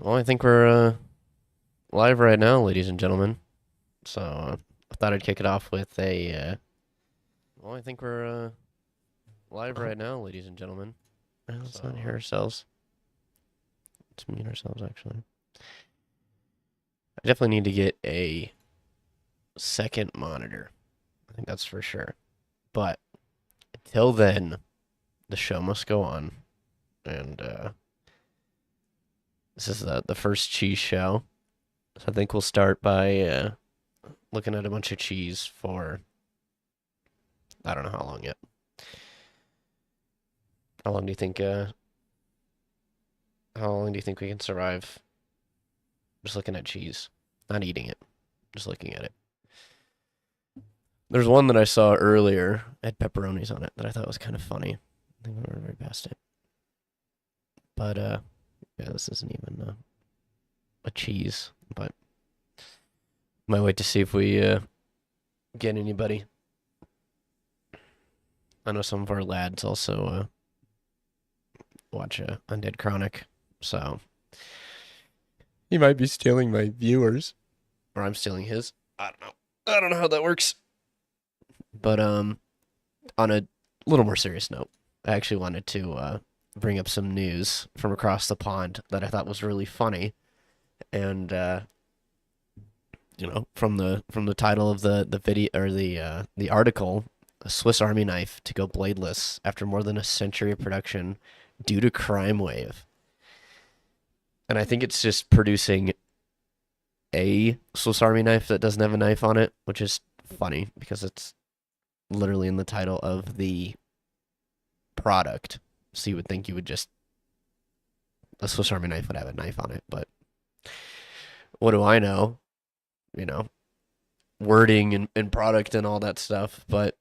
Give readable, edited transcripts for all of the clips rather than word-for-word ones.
Well, I think we're live right now, ladies and gentlemen. So I thought I'd kick it off with a. Well, I think we're live right now, ladies and gentlemen. Let's not hear ourselves. Let's mute ourselves, actually. I definitely need to get a second monitor. I think that's for sure. But until then, the show must go on. And this is the first cheese show. So I think we'll start by looking at a bunch of cheese for I don't know how long yet. How long do you think? How long do you think we can survive just looking at cheese, not eating it, just looking at it? There's one that I saw earlier had pepperonis on it that I thought was kind of funny. I think we were right past it, but yeah, this isn't even a cheese. But might wait to see if we get anybody. I know some of our lads also watch Undead Chronic, so he might be stealing my viewers, or I'm stealing his. I don't know. I don't know how that works. But on a little more serious note, I actually wanted to bring up some news from across the pond that I thought was really funny, and from the title of the video or the article, a Swiss Army knife to go bladeless after more than a century of production due to crime wave. And I think it's just producing a Swiss Army knife that doesn't have a knife on it, which is funny because it's literally in the title of the product. So you would think you would just a Swiss Army knife would have a knife on it, but what do I know? You know, wording and product and all that stuff. But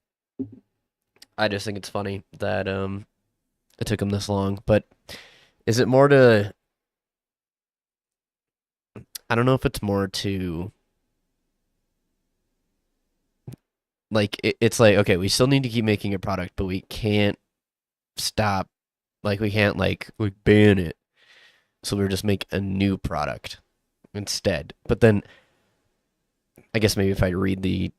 I just think it's funny that it took them this long. But is it more to? I don't know if it's more to like it's like okay, we still need to keep making a product, but we can't stop. Like we can't we ban it, so we'll just make a new product instead. But then I guess maybe if I read the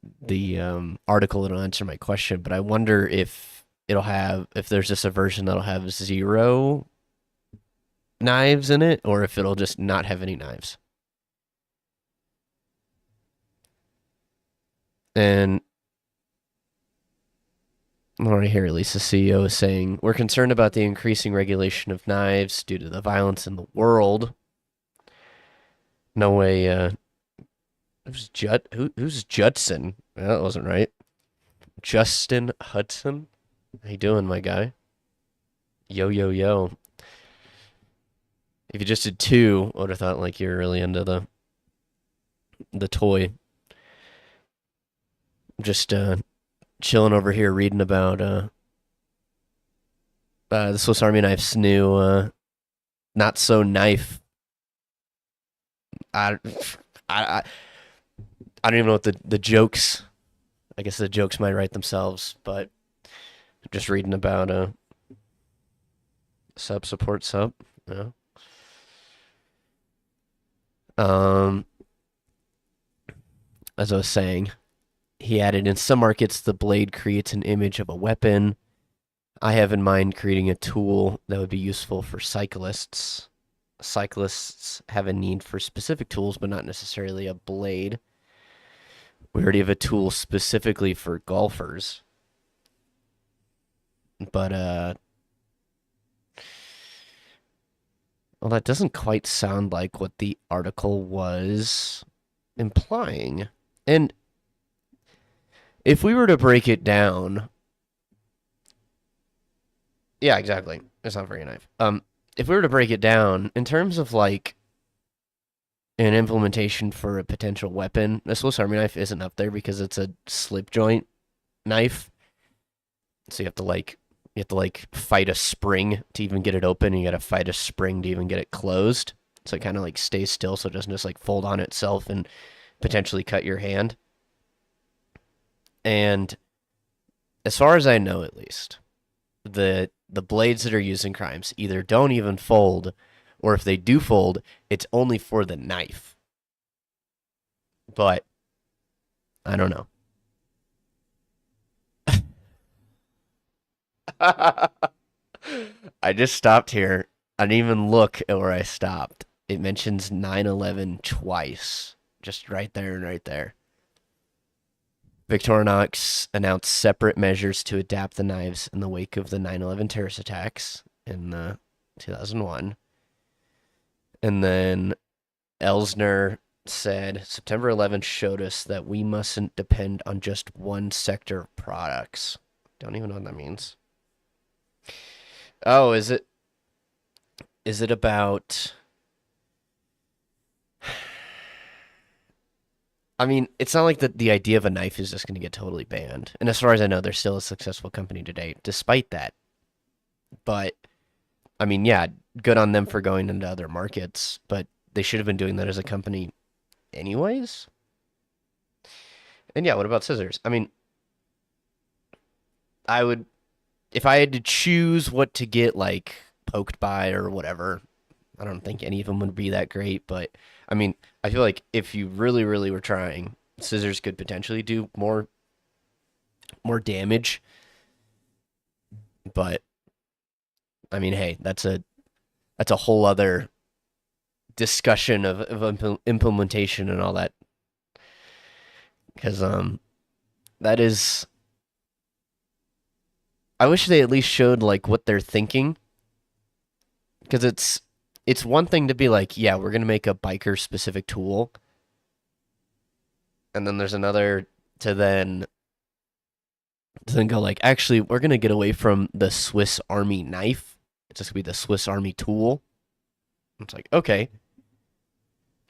article, it'll answer my question. But I wonder if if there's just a version that'll have zero knives in it, or if it'll just not have any knives. And right here, at least the CEO is saying, we're concerned about the increasing regulation of knives due to the violence in the world. No way, who's Judson? That wasn't right. Justin Hudson? How you doing, my guy? Yo, yo, yo. If you just did two, I would have thought like you're really into the toy. Just chilling over here reading about the Swiss Army knife's new not so knife. I, I I don't even know what the jokes. I guess the jokes might write themselves, but just reading about sub support sub. Yeah. Um, as I was saying, he added in some markets the blade creates an image of a weapon. I have in mind creating a tool that would be useful for cyclists. Cyclists have a need for specific tools, but not necessarily a blade. We already have a tool specifically for golfers. But well, that doesn't quite sound like what the article was implying. And if we were to break it down, yeah, exactly. It's not very knife. If we were to break it down in terms of like an implementation for a potential weapon, a Swiss Army knife isn't up there because it's a slip joint knife. So you have to fight a spring to even get it open, and you got to fight a spring to even get it closed. So it kind of like stays still, so it doesn't just like fold on itself and potentially cut your hand. And as far as I know, at least the blades that are used in crimes either don't even fold Or if they do fold, it's only for the knife. But I don't know. I just stopped here. I didn't even look at where I stopped. It mentions 9/11 twice. Just right there and right there. Victorinox announced separate measures to adapt the knives in the wake of the 9/11 terrorist attacks in 2001. And then Elsner said September 11th showed us that we mustn't depend on just one sector of products. Don't even know what that means. Oh, is it about I mean, it's not like the idea of a knife is just going to get totally banned. And as far as I know, they're still a successful company today, despite that. But, I mean, yeah, good on them for going into other markets, but they should have been doing that as a company anyways. And yeah, what about scissors? I mean, I would, if I had to choose what to get, like, poked by or whatever, I don't think any of them would be that great, but I mean, I feel like if you really, really were trying, scissors could potentially do more damage. But I mean, hey, that's a whole other discussion of implementation and all that. Because that is, I wish they at least showed like what they're thinking. Because it's one thing to be like, yeah, we're gonna make a biker specific tool, and then there's another to then go like, actually, we're gonna get away from the Swiss Army knife. It's just gonna be the Swiss Army tool. It's like, okay,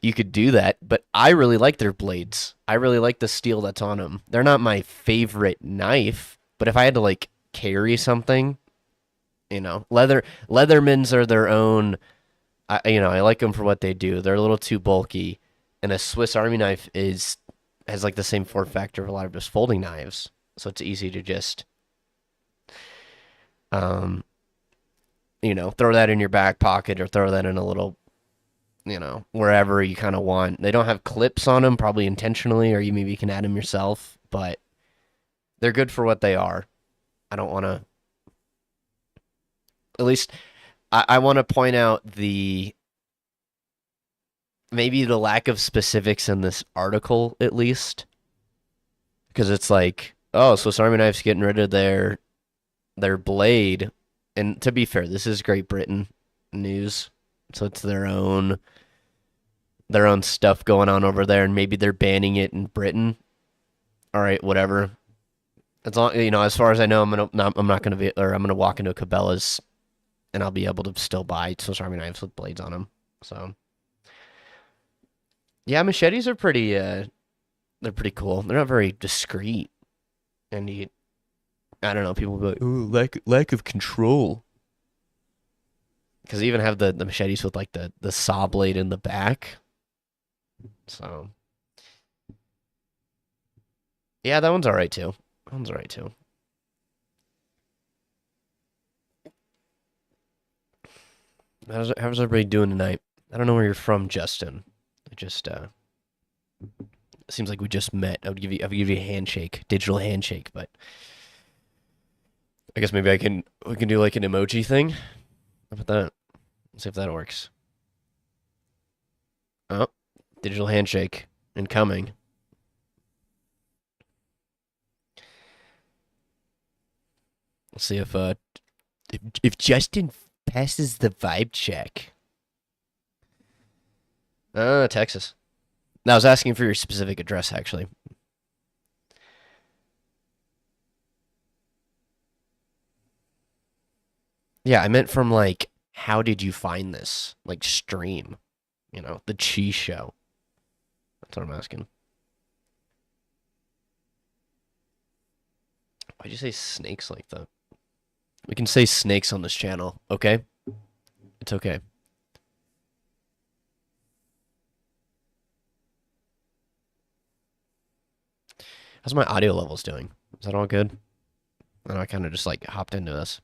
you could do that, but I really like their blades. I really like the steel that's on them. They're not my favorite knife, but if I had to like carry something, Leathermans are their own. I like them for what they do. They're a little too bulky, and a Swiss Army knife has like the same form factor of a lot of just folding knives, so it's easy to just um throw that in your back pocket or throw that in a little wherever you kind of want. They don't have clips on them, probably intentionally, or you maybe can add them yourself, but they're good for what they are. I don't want to. At least I want to point out maybe the lack of specifics in this article, at least, because it's like, oh, Swiss Army knife's getting rid of their blade, and to be fair, this is Great Britain news, so it's their own stuff going on over there, and maybe they're banning it in Britain. All right, whatever. As long as far as I know, I'm not gonna be, or I'm gonna walk into Cabela's, and I'll be able to still buy Swiss Army knives with blades on them. So yeah, machetes are they're pretty cool. They're not very discreet, and I don't know. People will be like, "Ooh, lack of control," because they even have the machetes with like the saw blade in the back. So yeah, that one's all right too. That one's all right too. How's everybody doing tonight? I don't know where you're from, Justin. It just seems like we just met. I would give you a handshake, digital handshake, but I guess maybe we can do like an emoji thing. How about that? Let's see if that works. Oh, digital handshake incoming. Let's see if Justin passes the vibe check. Texas. No, I was asking for your specific address, actually. Yeah, I meant from like, how did you find this? Like stream, the cheese show. That's what I'm asking. Why'd you say snakes like that? We can say snakes on this channel, okay? It's okay. How's my audio levels doing? Is that all good? I know I kind of just like hopped into this.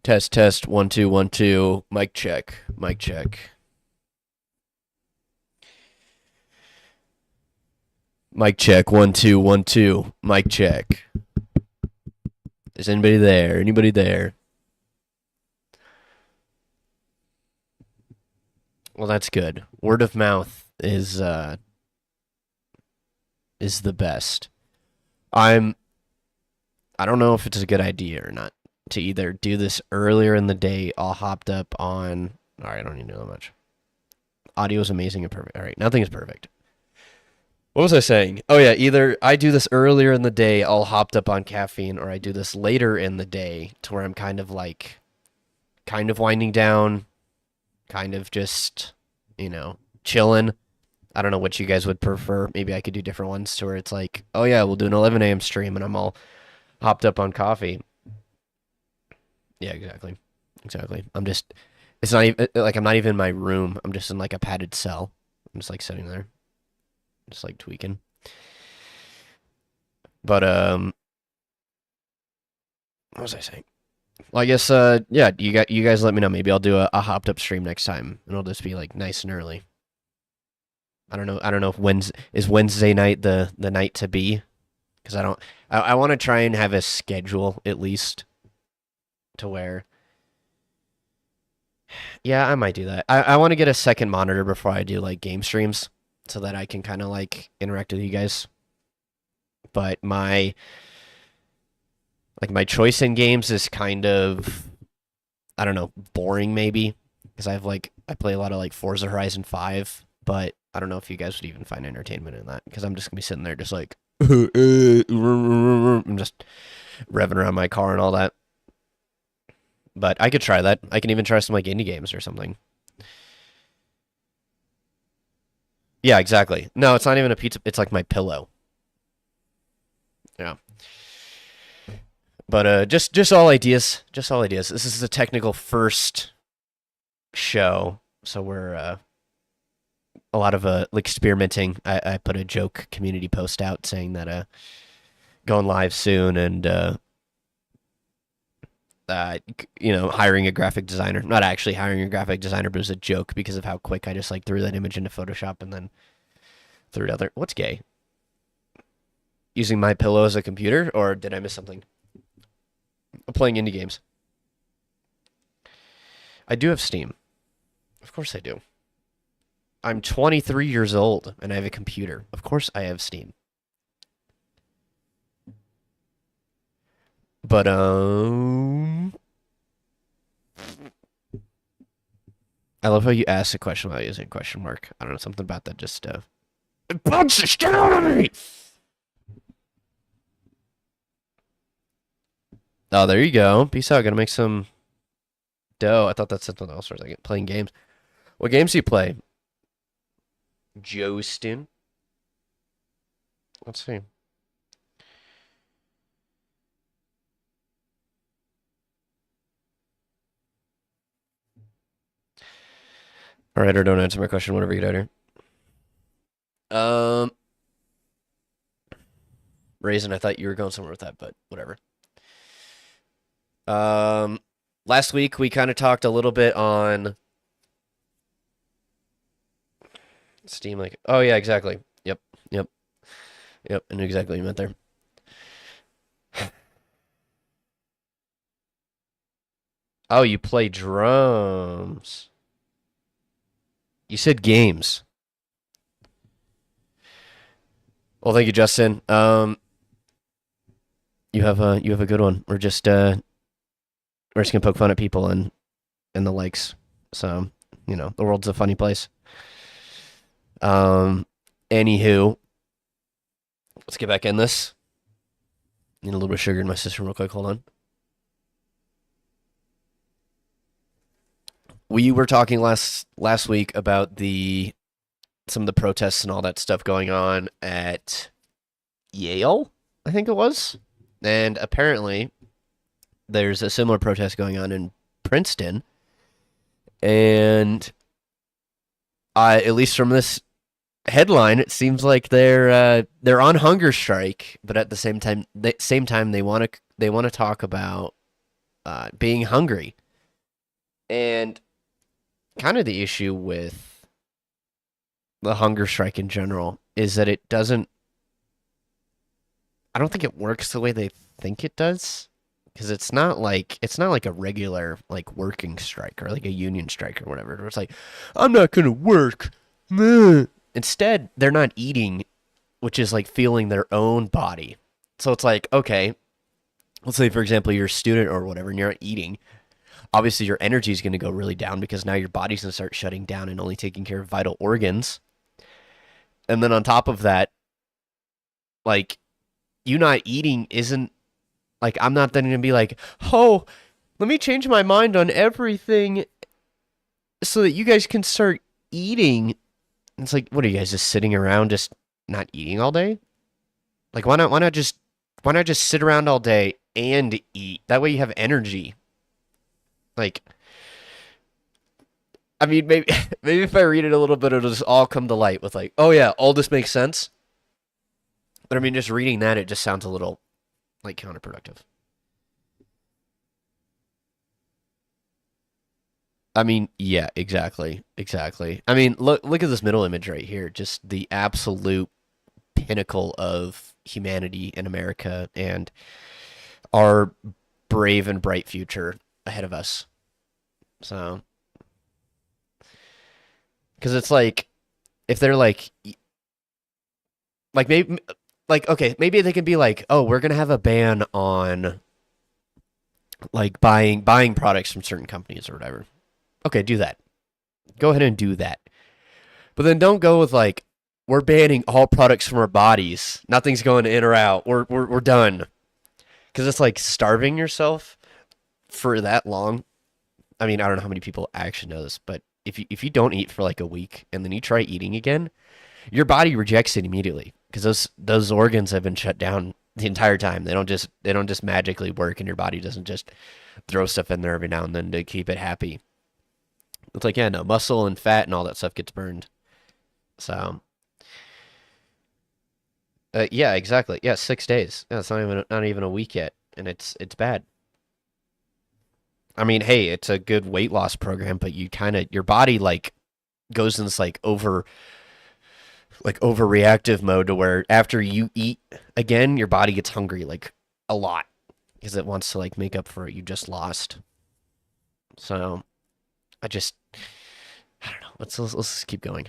Test, test, 1 2 1 2. Mic check. Mic check. Mic check. 1 2 1 2. Mic check. Is anybody there? Anybody there? Well, that's good. Word of mouth is the best. I'm I don't know if it's a good idea or not to either do this earlier in the day, all hopped up on. All right, I don't need to know that much. Audio is amazing and perfect. All right, nothing is perfect. What was I saying? Oh yeah, either I do this earlier in the day, all hopped up on caffeine, or I do this later in the day to where I'm kind of winding down, kind of just, chilling. I don't know what you guys would prefer. Maybe I could do different ones to where it's like, oh yeah, we'll do an 11 a.m. stream and I'm all hopped up on coffee. Yeah, exactly. Exactly. It's not even like I'm not even in my room. I'm just in like a padded cell. I'm just like sitting there, just like tweaking. But what was I saying? Well, I guess yeah, you guys let me know. Maybe I'll do a hopped up stream next time, and it'll just be like nice and early. I don't know. I don't know if Wednesday night the night to be, because I want to try and have a schedule at least to where. Yeah, I might do that. I want to get a second monitor before I do like game streams so that I can kind of like interact with you guys. But my choice in games is kind of, I don't know, boring maybe because I play a lot of like Forza Horizon 5, but I don't know if you guys would even find entertainment in that because I'm just gonna be sitting there just like I'm just revving around my car and all that. But I could try that. I can even try some like indie games or something. Yeah, exactly. No, it's not even a pizza. It's like my pillow. Yeah. But just all ideas. Just all ideas. This is the technical first show, so we're a lot of experimenting. I put a joke community post out saying that going live soon and hiring a graphic designer. Not actually hiring a graphic designer, but it was a joke because of how quick I just like threw that image into Photoshop and then threw it out there. What's gay? Using my pillow as a computer, or did I miss something? I'm playing indie games. I do have Steam. Of course I do. I'm 23 years old and I have a computer. Of course I have Steam. But I love how you asked a question without using a question mark. I don't know, something about that just it bugs the shit out of me. Oh, there you go. Peace out. Gonna make some dough. I thought that's something else for a second. Playing games. What games do you play? Joestin. Let's see. All right, or don't answer my question. Whatever you get out here. Um, Raisin. I thought you were going somewhere with that, but whatever. Um, Last week we kind of talked a little bit on Steam. Like, oh yeah, exactly. Yep, yep, yep. I knew exactly what you meant there. Oh, you play drums. You said games. Well, thank you, Justin. You have a good one. We're just gonna poke fun at people and the likes. So, the world's a funny place. Anywho, let's get back in this. Need a little bit of sugar in my system real quick. Hold on. We were talking last week about some of the protests and all that stuff going on at Yale, I think it was. And apparently there's a similar protest going on in Princeton. And at least from this headline, it seems like they're on hunger strike, but at the same time they want to talk about being hungry. And kind of the issue with the hunger strike in general is that it doesn't, I don't think it works the way they think it does. Because it's not like a regular like working strike or like a union strike or whatever. Where it's like, I'm not gonna work. Meh. Instead, they're not eating, which is like feeling their own body. So it's like, okay, let's say for example you're a student or whatever and you're not eating. Obviously your energy is going to go really down because now your body's going to start shutting down and only taking care of vital organs. And then on top of that, like you not eating isn't like I'm not then going to be like, "Oh, let me change my mind on everything so that you guys can start eating." It's like, what are you guys just sitting around just not eating all day? Like why not just sit around all day and eat? That way you have energy. Like I mean maybe maybe if I read it a little bit it'll just all come to light with like, "Oh yeah, all this makes sense." But I mean just reading that it just sounds a little like counterproductive. I mean, yeah, exactly. Exactly. I mean, look at this middle image right here. Just the absolute pinnacle of humanity in America and our brave and bright future ahead of us. So, because it's like if they're like maybe like okay, maybe they can be like, "Oh, we're going to have a ban on like buying products from certain companies or whatever." Okay, do that. Go ahead and do that. But then don't go with like we're banning all products from our bodies. Nothing's going in or out. We're done. Because it's like starving yourself for that long. I mean, I don't know how many people actually know this, but if you don't eat for like a week and then you try eating again, your body rejects it immediately because those organs have been shut down the entire time. They don't just magically work, and your body doesn't just throw stuff in there every now and then to keep it happy. It's like yeah, no muscle and fat and all that stuff gets burned. So yeah, exactly. Yeah, 6 days. Yeah, it's not even a week yet, and it's bad. I mean, hey, it's a good weight loss program, but you kind of your body like goes in this like overreactive mode to where after you eat again, your body gets hungry like a lot because it wants to like make up for what you just lost. So I don't know. Let's just keep going.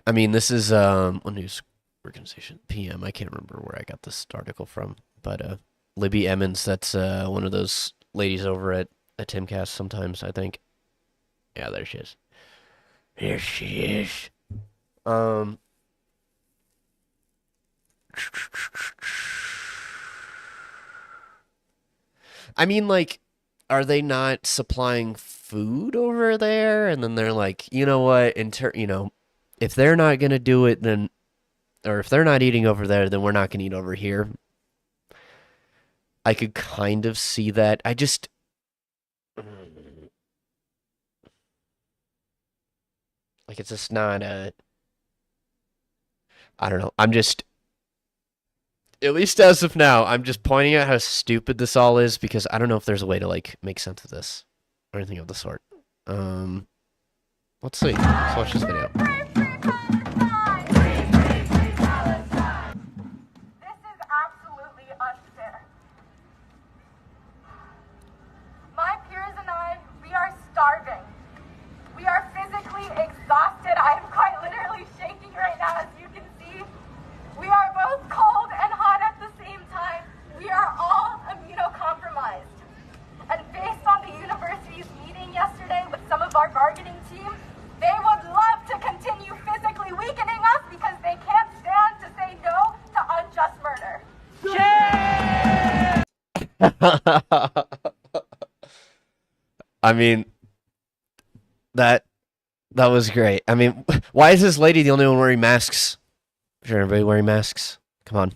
I mean, this is one news organization PM. I can't remember where I got this article from, but Libby Emmons, that's one of those ladies over at Timcast sometimes, I think. Yeah, there she is. Here she is. Um I mean like are they not supplying food over there? And then they're like, "You know what? If they're not going to do it then or if they're not eating over there, then we're not going to eat over here." I could kind of see that. I just like it's just not a I don't know. I'm just at least as of now, I'm just pointing out how stupid this all is because I don't know if there's a way to like make sense of this or anything of the sort. Um, let's see. Let's watch this video. This is absolutely unfair. My peers and I, we are starving. We are physically exhausted. I am quite literally shaking right now, as you can see. We are both cold and hot at the same time. We are all immunocompromised. And based on the university's meeting yesterday with some of our bargaining team, they would love to continue physically weakening us because they can't stand to say no to unjust murder. I mean that was great. I mean, why is this lady the only one wearing masks? Sure, everybody wearing masks. Come on.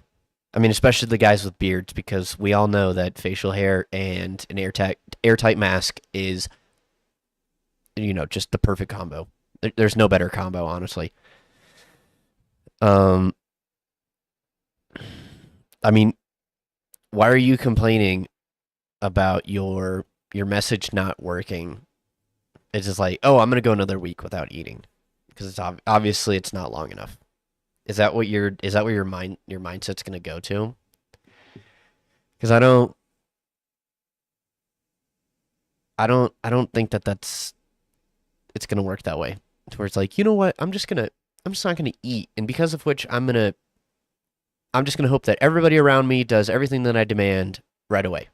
I mean, especially the guys with beards, because we all know that facial hair and an airtight mask is, just the perfect combo. There's no better combo, honestly. Um, I mean, why are you complaining about your message not working? It's just like, oh, I'm gonna go another week without eating because obviously it's not long enough. Is that what your mindset's gonna go to? Because I don't think that it's gonna work that way. Where it's like, you know what, I'm just not gonna eat, and because of which I'm just gonna hope that everybody around me does everything that I demand right away,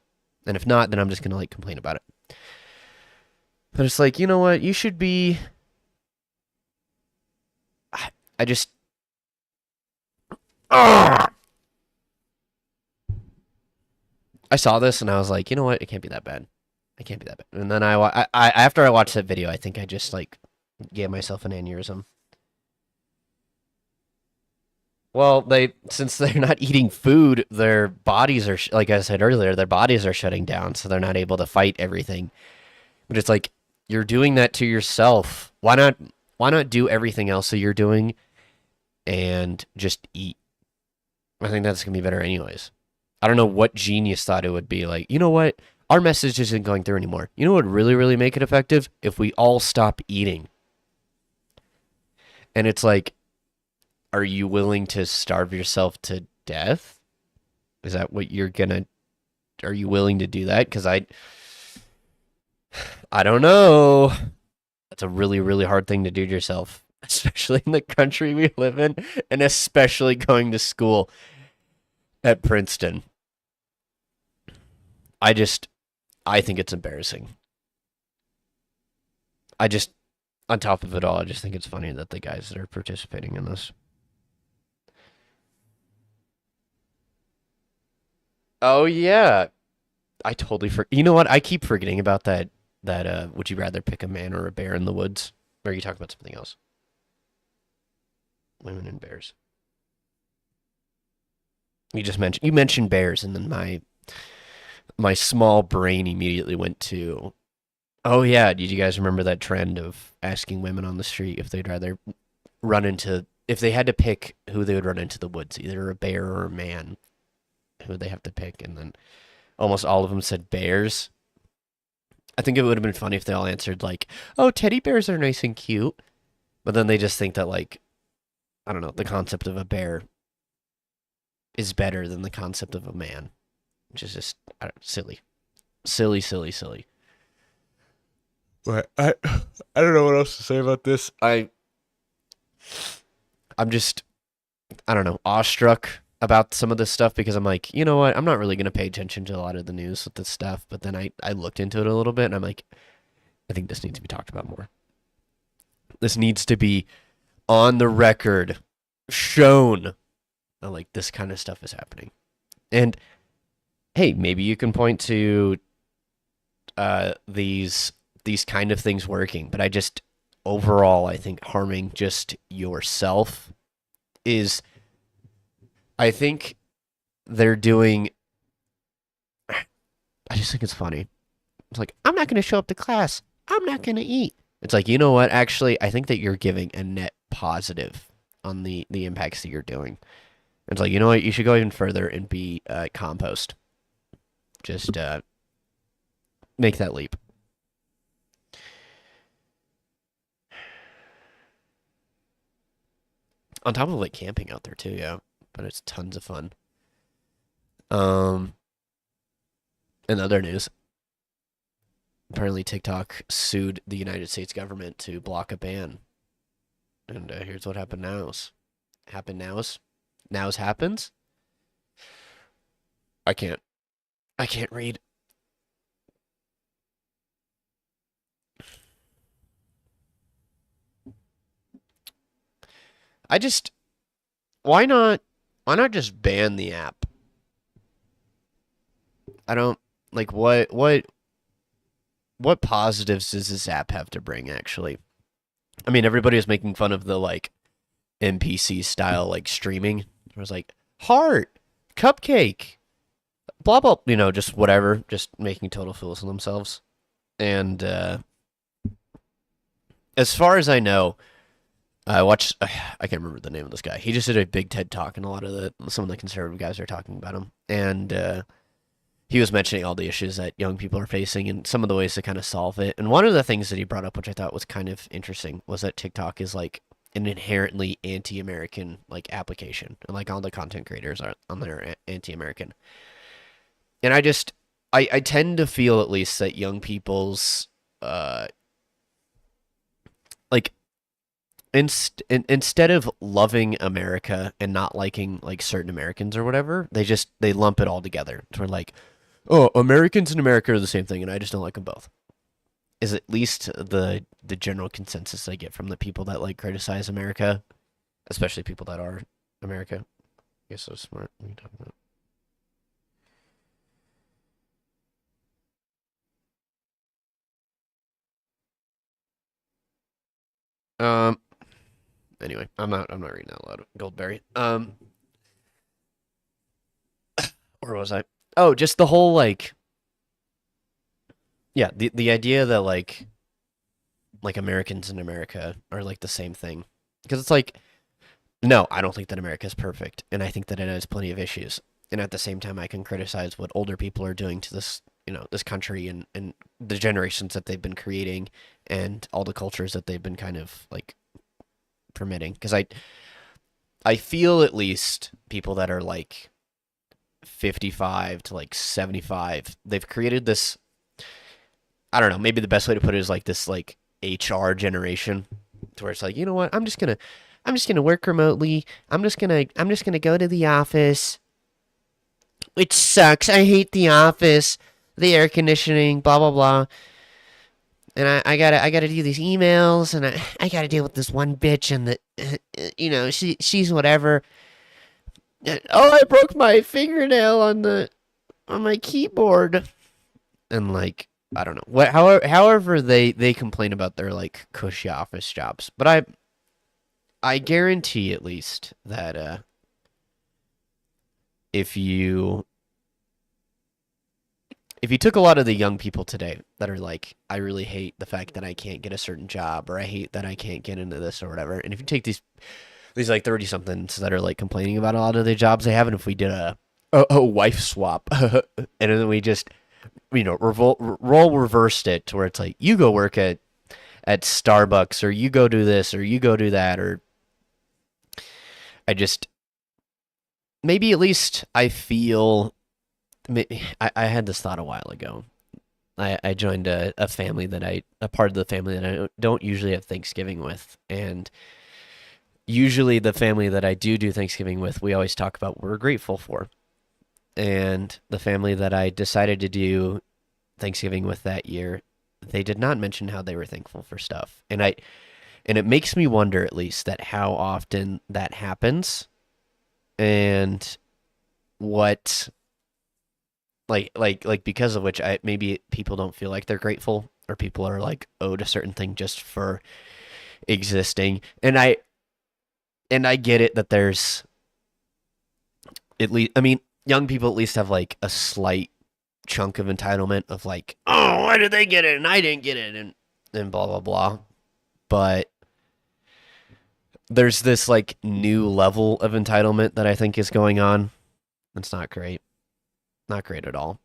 and if not, then I'm just gonna like complain about it. But it's like, you know what, you should be. I just. Ugh! I saw this and I was like, you know what, it can't be that bad. It can't be that bad. And then after I watched that video, I think I just like gave myself an aneurysm. Well, since they're not eating food, their bodies are like I said earlier, their bodies are shutting down, so they're not able to fight everything. But it's like you're doing that to yourself. Why not do everything else that you're doing and just eat? I think that's gonna be better anyways. I don't know what genius thought it would be like, you know what? Our message isn't going through anymore. You know what would really, really make it effective? If we all stop eating. And it's like, are you willing to starve yourself to death? Is that what you're gonna are you willing to do that? Because I don't know. That's a really, really hard thing to do to yourself, especially in the country we live in, and especially going to school at Princeton. I think it's embarrassing. I just, on top of it all, I just think it's funny that the guys that are participating in this. Oh yeah, I totally You know what? I keep forgetting about that. Would you rather pick a man or a bear in the woods? Or are you talking about something else? Women and bears. You mentioned bears, and then my small brain immediately went to, oh yeah, did you guys remember that trend of asking women on the street if they'd rather if they had to pick who they would run into the woods, either a bear or a man, who would they have to pick? And then almost all of them said bears. I think it would have been funny if they all answered like, "Oh, teddy bears are nice and cute," but then they just think that like, I don't know, the concept of a bear is better than the concept of a man, which is just silly, silly, silly, silly. But I don't know what else to say about this. I'm just I don't know awestruck about some of this stuff because I'm like, you know what? I'm not really gonna pay attention to a lot of the news with this stuff. But then I looked into it a little bit and I'm like, I think this needs to be talked about more. This needs to be on the record, shown that like this kind of stuff is happening. And hey, maybe you can point to these kind of things working, but I just overall I think harming just yourself is I think they're doing I just think it's funny. It's like, I'm not going to show up to class. I'm not going to eat. It's like, you know what? Actually, I think that you're giving a net positive on the impacts that you're doing. It's like, you know what? You should go even further and be compost. Just make that leap. On top of like camping out there too, yeah. But it's tons of fun. Um, in other news, apparently TikTok sued the United States government to block a ban. And here's what happened nows. Happened nows. Nows happens. I can't. I can't read. I just why not just ban the app? I don't like what positives does this app have to bring actually? I mean, everybody is making fun of the like NPC style like streaming. It was like heart, cupcake, blah blah, just whatever, just making total fools of themselves. And as far as I know, I watched. I can't remember the name of this guy. He just did a big TED talk, and a lot of the some of the conservative guys are talking about him. And he was mentioning all the issues that young people are facing and some of the ways to kind of solve it. And one of the things that he brought up, which I thought was kind of interesting, was that TikTok is like an inherently anti-American like application, and like all the content creators are on there anti-American. And I tend to feel at least that young people's like instead of loving America and not liking like certain Americans or whatever, they lump it all together. So we're like, oh, Americans and America are the same thing, and I just don't like them both. Is at least the general consensus I get from the people that like criticize America, especially people that are America. I guess so smart. What are you talking about? Anyway, I'm not reading that loud. Goldberry. Where was I? Oh, just the whole like, yeah, the idea that like Americans in America are like the same thing, because it's like, no, I don't think that America is perfect, and I think that it has plenty of issues. And at the same time, I can criticize what older people are doing to this, this country and the generations that they've been creating and all the cultures that they've been kind of like permitting. Because I feel at least people that are like 55 to like 75, they've created this. I don't know. Maybe the best way to put it is like this like HR generation, to where it's like, you know what? I'm just gonna work remotely. I'm just gonna go to the office. It sucks. I hate the office. The air conditioning, blah blah blah. And I gotta do these emails, and I gotta deal with this one bitch, and she's whatever. Oh, I broke my fingernail on my keyboard, and like, I don't know what. However they complain about their like cushy office jobs, but I guarantee at least that if you if you took a lot of the young people today that are like, I really hate the fact that I can't get a certain job, or I hate that I can't get into this or whatever, and if you take these like 30 somethings that are like complaining about a lot of the jobs they have, and if we did a wife swap, and then we just role reversed it to where it's like, you go work at Starbucks, or you go do this, or you go do that, or I just maybe at least I feel. I had this thought a while ago. I joined a family a part of the family that I don't usually have Thanksgiving with, and usually the family that I do Thanksgiving with, we always talk about what we're grateful for. And the family that I decided to do Thanksgiving with that year, they did not mention how they were thankful for stuff, and it makes me wonder at least that how often that happens, and what like because of which I maybe people don't feel like they're grateful, or people are like owed a certain thing just for existing. And I get it that there's at least, I mean, young people at least have like a slight chunk of entitlement of like, oh, why did they get it and I didn't get it, and blah blah blah. But there's this like new level of entitlement that I think is going on. It's not great. Not great at all.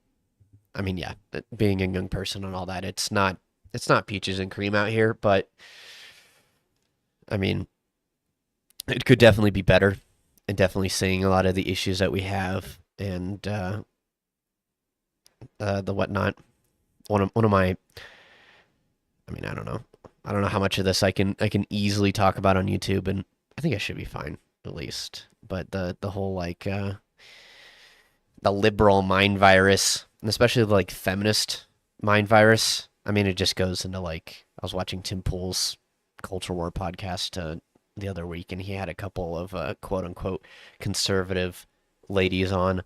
I mean, yeah, being a young person and all that, it's not peaches and cream out here, but I mean, it could definitely be better, and definitely seeing a lot of the issues that we have, and the whatnot. One of my, I mean, I don't know how much of this I can easily talk about on YouTube, and I think I should be fine at least. But the whole like the liberal mind virus, and especially the like feminist mind virus. I mean, it just goes into like, I was watching Tim Pool's Culture War podcast the other week, and he had a couple of quote unquote conservative ladies on,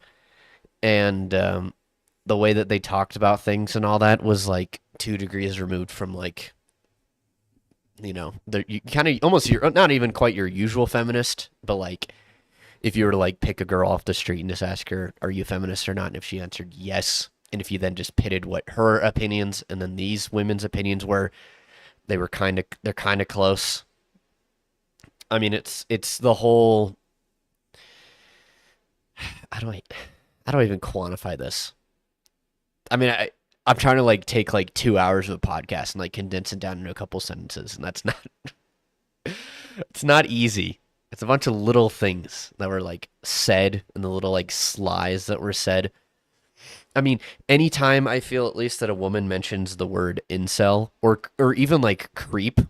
and the way that they talked about things and all that was like 2 degrees removed from like, you kind of almost, you're not even quite your usual feminist, but like if you were to like pick a girl off the street and just ask her, are you a feminist or not? And if she answered yes, and if you then just pitted what her opinions and then these women's opinions were, they're kind of close. I mean, it's the whole. How do I how do I even quantify this? I mean, I'm trying to like take like 2 hours of a podcast and like condense it down into a couple sentences, and that's not it's not easy. It's a bunch of little things that were like said and the little like slides that were said. I mean, anytime I feel at least that a woman mentions the word incel or even like creep,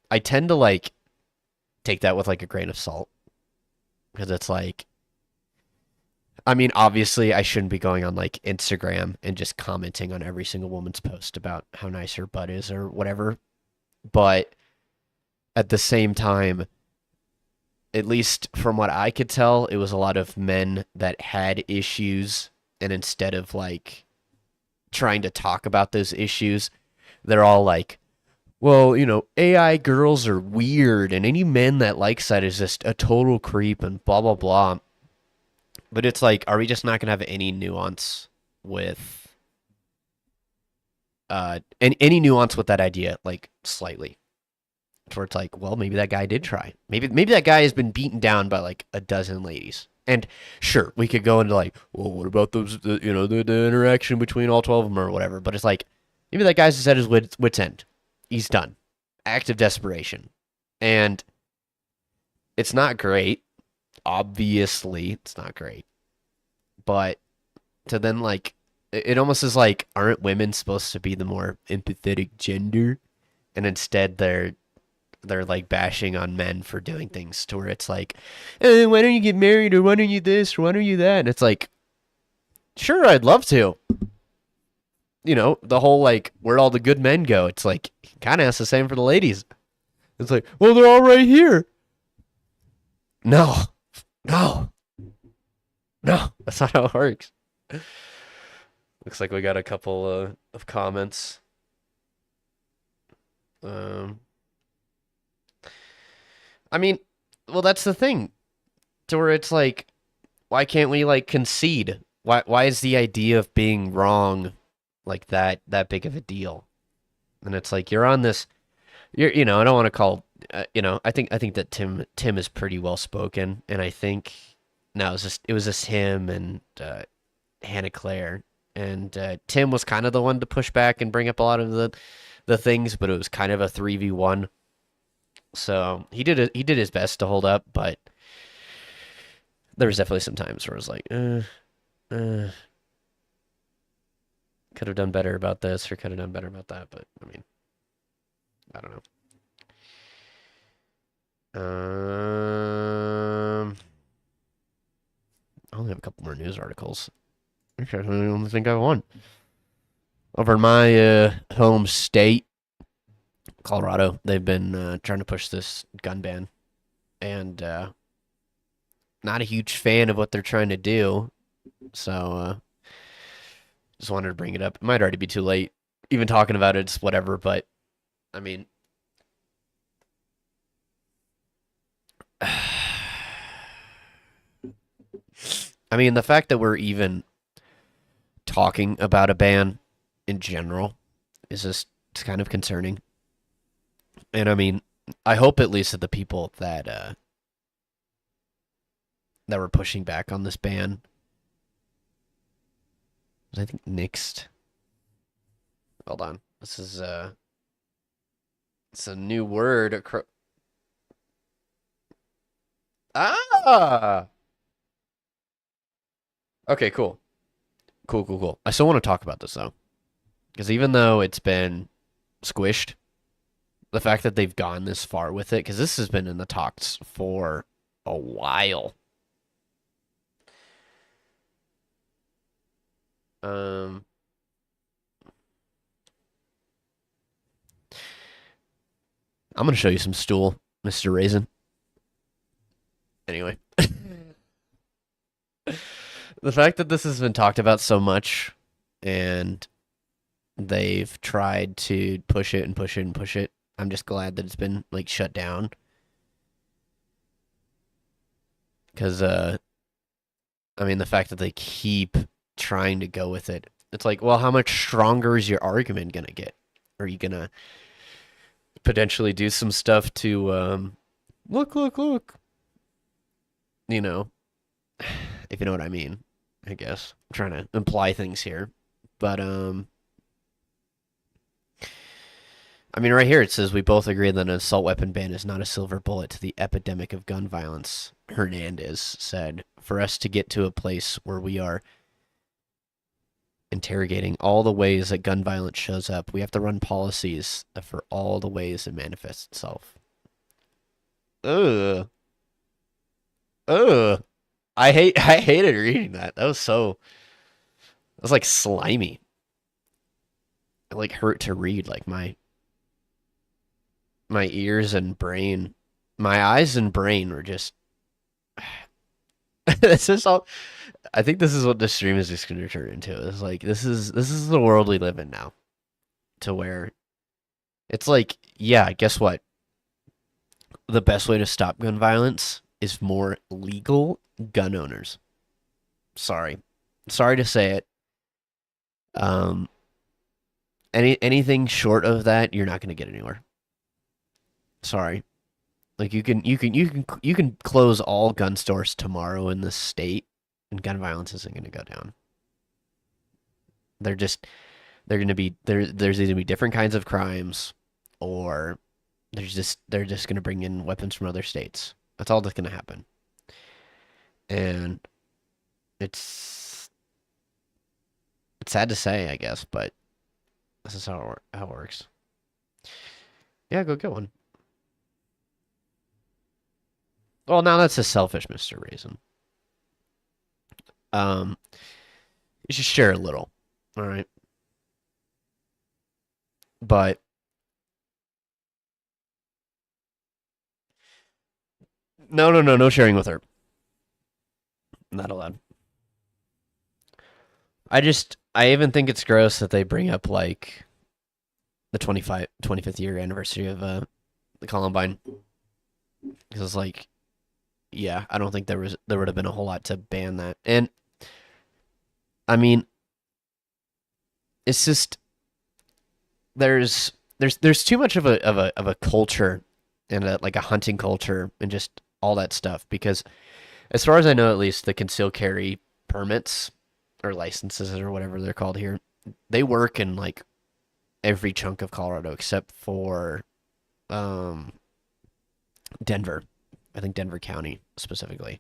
I tend to like take that with like a grain of salt because it's like I mean, obviously I shouldn't be going on like Instagram and just commenting on every single woman's post about how nice her butt is or whatever, but at the same time, at least from what I could tell, it was a lot of men that had issues and instead of like trying to talk about those issues, they're all like, well, AI girls are weird, and any men that likes that is just a total creep, and blah blah blah. But it's like, are we just not gonna have any nuance with any nuance with that idea, like slightly, where it's like, well, maybe that guy did try. Maybe that guy has been beaten down by like a dozen ladies. And sure, we could go into like, well, what about the interaction between all 12 of them or whatever. But it's like, maybe that guy's just at his wit's end. He's done. Act of desperation. And it's not great. Obviously, it's not great. But to then like, it almost is like, aren't women supposed to be the more empathetic gender? And instead they're like bashing on men for doing things to where it's like, why don't you get married or why don't you this or why don't you that? And it's like, sure, I'd love to. The whole like, where'd all the good men go? It's like, kind of has the same for the ladies. It's like, well, they're all right here. No, no, no, that's not how it works. Looks like we got a couple of comments. Um, I mean, well, that's the thing. To where it's like, why can't we like concede? Why is the idea of being wrong like that big of a deal? And it's like you're on this. I don't want to call. I think that Tim is pretty well spoken, and I think no, it was just him and Hannah Claire, and Tim was kind of the one to push back and bring up a lot of the things, but it was kind of a 3v1. So he did his best to hold up, but there was definitely some times where it was like, could have done better about this or could have done better about that. But I mean, I don't know. I only have a couple more news articles. Actually, I don't even think I won. Over in my home state, Colorado, they've been trying to push this gun ban, and not a huge fan of what they're trying to do. So just wanted to bring it up. It might already be too late. Even talking about it's whatever, but I mean, the fact that we're even talking about a ban in general is just it's kind of concerning. And I mean, I hope at least that the people that were pushing back on this ban, I think next. Hold on, this is it's a new word. Ah, okay, cool, cool, cool, cool. I still want to talk about this though, because even though it's been squished, the fact that they've gone this far with it, because this has been in the talks for a while. Um, I'm gonna show you some stool, Mr. Raisin. Anyway, the fact that this has been talked about so much, and they've tried to push it and push it and push it. I'm just glad that it's been like shut down. Because the fact that they keep trying to go with it, it's like, well, how much stronger is your argument gonna get? Are you gonna potentially do some stuff to Look, look, look. You know, if you know what I mean. I guess I'm trying to imply things here, but I mean, right here it says we both agree that an assault weapon ban is not a silver bullet to the epidemic of gun violence. Hernandez said, "For us to get to a place where we are interrogating all the ways that gun violence shows up, we have to run policies for all the ways it manifests itself." Ugh, ugh. I hated reading that. That was like slimy. It like hurt to read. Like my ears and brain, my eyes and brain were just. This is all. I think this is what the stream is just going to turn into. It's like this is the world we live in now, to where it's like, yeah, guess what? The best way to stop gun violence is more legal gun owners. Sorry, sorry to say it. Um, anything short of that, you're not going to get anywhere. Sorry. Like you can close all gun stores tomorrow in this state, and gun violence isn't going to go down. They're just they're going to be there's either be different kinds of crimes, or they're just going to bring in weapons from other states. That's all that's going to happen. And it's it's sad to say, I guess, but this is how it works. Yeah, go get one. Well, now that's a selfish Mr. Raisin. Um, you should share a little, all right? But no, no, no, no sharing with her. Not allowed. I even think it's gross that they bring up like the 25th year anniversary of the Columbine, because it's like, yeah, I don't think there would have been a whole lot to ban that. And I mean, it's just there's too much of a culture, and like a hunting culture and just all that stuff, because as far as I know, at least the concealed carry permits or licenses or whatever they're called here, they work in like every chunk of Colorado except for um Denver. I think Denver County specifically.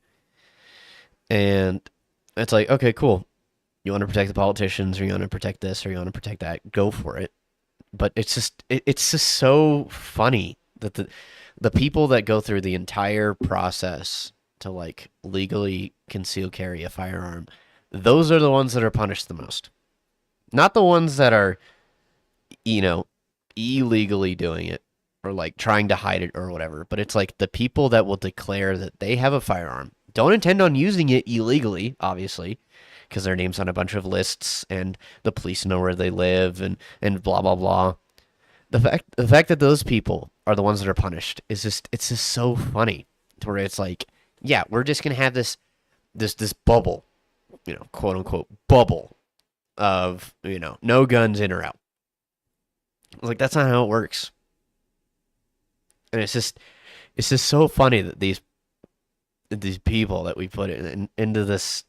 And it's like, okay, cool. You want to protect the politicians, or you want to protect this, or you want to protect that, go for it. But it's just so funny that the people that go through the entire process to like legally conceal carry a firearm, those are the ones that are punished the most. Not the ones that are, you know, illegally doing it, or like trying to hide it or whatever. But it's like the people that will declare that they have a firearm, don't intend on using it illegally, obviously, because their name's on a bunch of lists and the police know where they live, and blah blah blah. The fact that those people are the ones that are punished is just, it's just so funny, to where it's like, yeah, we're just gonna have this bubble, quote unquote bubble of, no guns in or out. Like, that's not how it works. And it's just so funny that these people that we put into this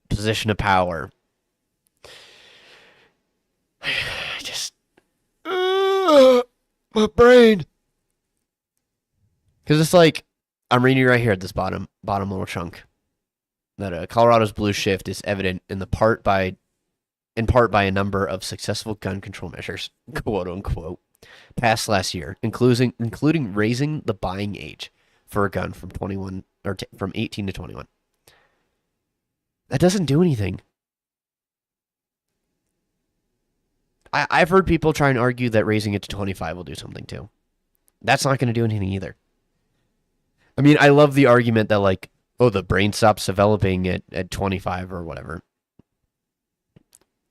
position of power, just my brain. Because it's like, I'm reading right here at this bottom little chunk, that Colorado's blue shift is evident in part by a number of successful gun control measures, quote unquote, passed last year, including raising the buying age for a gun from 21 or from 18 to 21. That doesn't do anything. I've heard people try and argue that raising it to 25 will do something too. That's not going to do anything either. I mean, I love the argument that, like, oh, the brain stops developing at 25 or whatever.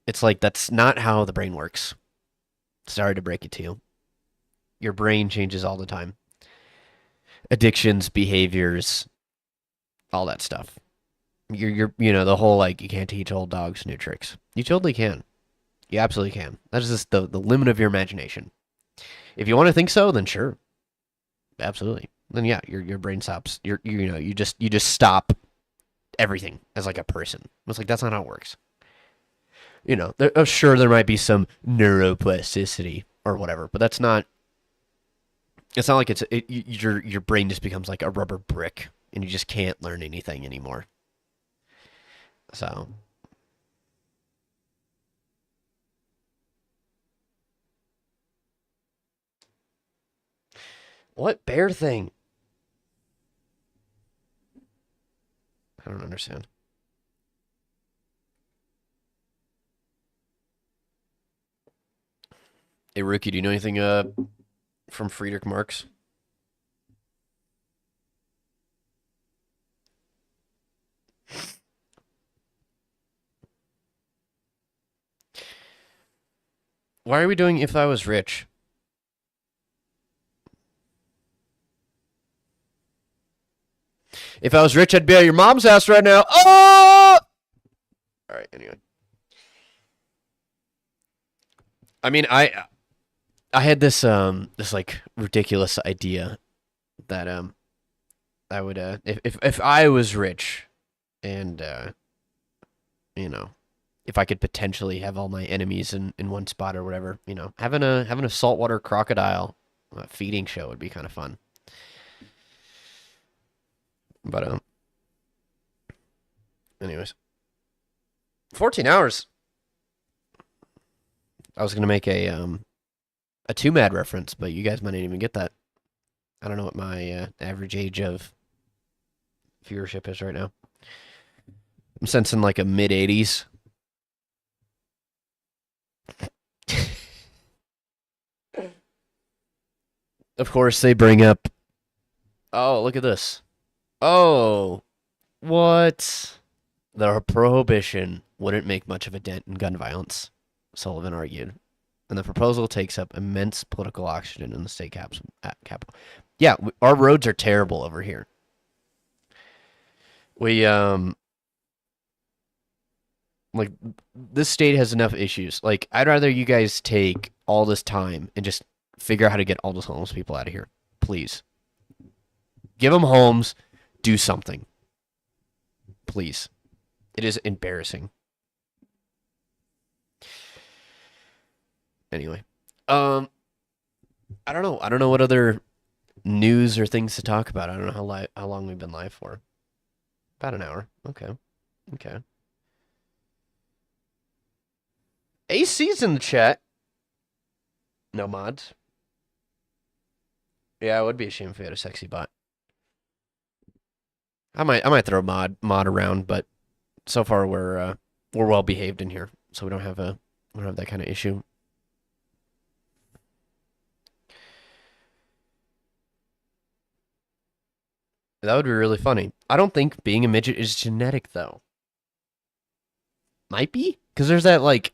It's like, that's not how the brain works. Sorry to break it to you. Your brain changes all the time. Addictions, behaviors, all that stuff. You're the whole, like, you can't teach old dogs new tricks. You totally can. You absolutely can. That is just the limit of your imagination. If you want to think so, then sure. Absolutely. then yeah, your brain stops. You just stop everything as like a person. It's like that's not how it works. Sure there might be some neuroplasticity or whatever, but that's not. It's not like your brain just becomes like a rubber brick and you just can't learn anything anymore. So what bear thing? I don't understand. Hey Rookie, do you know anything from Friedrich Marx? Why are we doing If I Was Rich? If I was rich, I'd be at your mom's house right now. Oh! All right. Anyway, I mean, I had this like ridiculous idea that I would if I was rich and you know if I could potentially have all my enemies in one spot or whatever, having a saltwater crocodile feeding show would be kind of fun. But anyways, 14 hours. I was gonna make a Two Mad reference, but you guys might not even get that. I don't know what my average age of viewership is right now. I'm sensing like a mid 80s. Of course, they bring up. Oh, look at this. Oh, what? The prohibition wouldn't make much of a dent in gun violence, Sullivan argued. And the proposal takes up immense political oxygen in the state capital. Yeah, our roads are terrible over here. We like this state has enough issues. Like I'd rather you guys take all this time and just figure out how to get all those homeless people out of here. Please. Give them homes, do something. Please. It is embarrassing. Anyway, um I don't know. I don't know what other news or things to talk about. I don't know how long we've been live for. About an hour. Okay. Okay. AC's in the chat. No mods. Yeah, it would be a shame if we had a sexy bot. I might throw mod around, but so far we're well behaved in here, so we don't have that kind of issue. That would be really funny. I don't think being a midget is genetic though. Might be because there's that like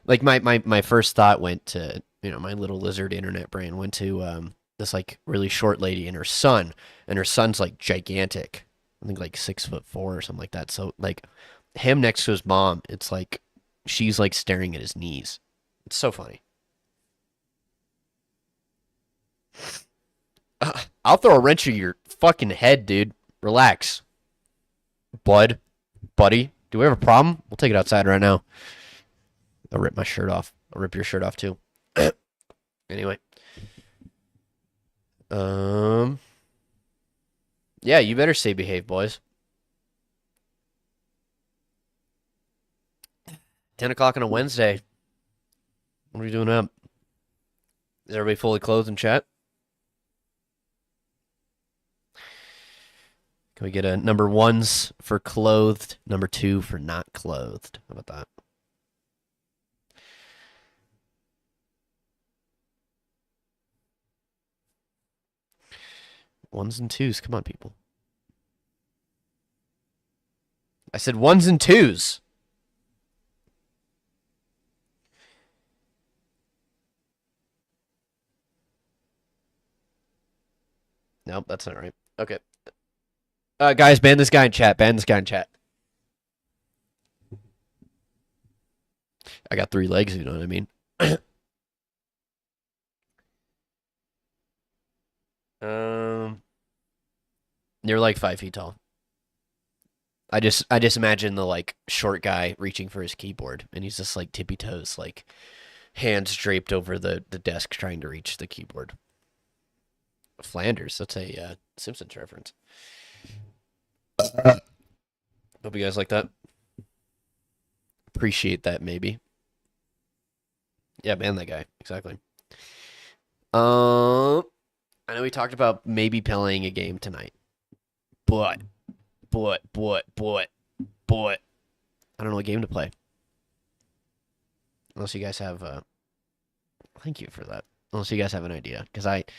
my first thought went to my little lizard internet brain went to this like really short lady and her son's like gigantic. I think like 6'4" or something like that. So like him next to his mom, it's like she's like staring at his knees. It's so funny. I'll throw a wrench at your fucking head, dude. Relax, bud, buddy. Do we have a problem? We'll take it outside right now. I'll rip my shirt off. I'll rip your shirt off too. Anyway, um, yeah, you better stay behave, boys. 10 o'clock on a Wednesday. What are we doing up? Is everybody fully clothed in chat? Can we get a number ones for clothed, number two for not clothed? How about that? Ones and twos. Come on, people. I said ones and twos. Nope, that's not right. Okay. Guys, ban this guy in chat. Ban this guy in chat. I got 3 legs, you know what I mean? um, You're like 5 feet tall. I just imagine the like short guy reaching for his keyboard, and he's just like tippy toes, like hands draped over the desk, trying to reach the keyboard. Flanders. That's a Simpsons reference. Hope you guys like that. Appreciate that, maybe. Yeah, ban that guy. Exactly. Um, I know we talked about maybe playing a game tonight, but, but, I don't know what game to play. Unless you guys have, thank you for that. Unless you guys have an idea, because like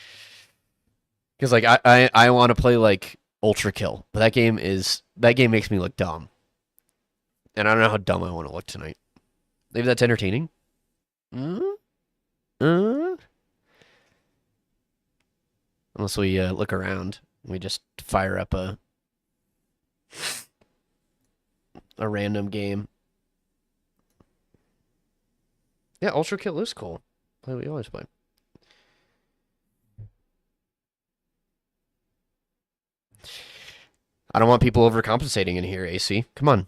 I want to play like Ultra Kill, but that game makes me look dumb, and I don't know how dumb I want to look tonight. Maybe that's entertaining. Mm? Uh? Unless we look around, we just fire up a random game. Yeah, Ultra Kill is cool. Play what you always play. I don't want people overcompensating in here, AC. Come on.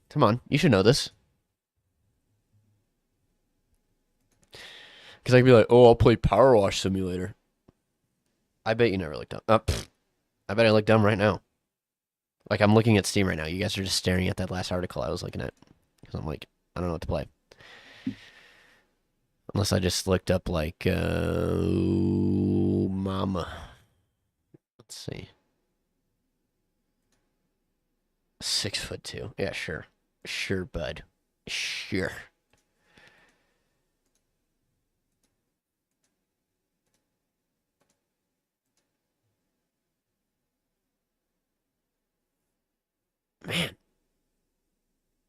Come on. You should know this. Because I could be like, oh, I'll play Power Wash Simulator. I bet you never looked up. I bet I look dumb right now. Like, I'm looking at Steam right now. You guys are just staring at that last article I was looking at. Because I'm like, I don't know what to play. Unless I just looked up, like, Mama. Let's see. 6'2". Yeah, sure. Sure, bud. Sure. Man,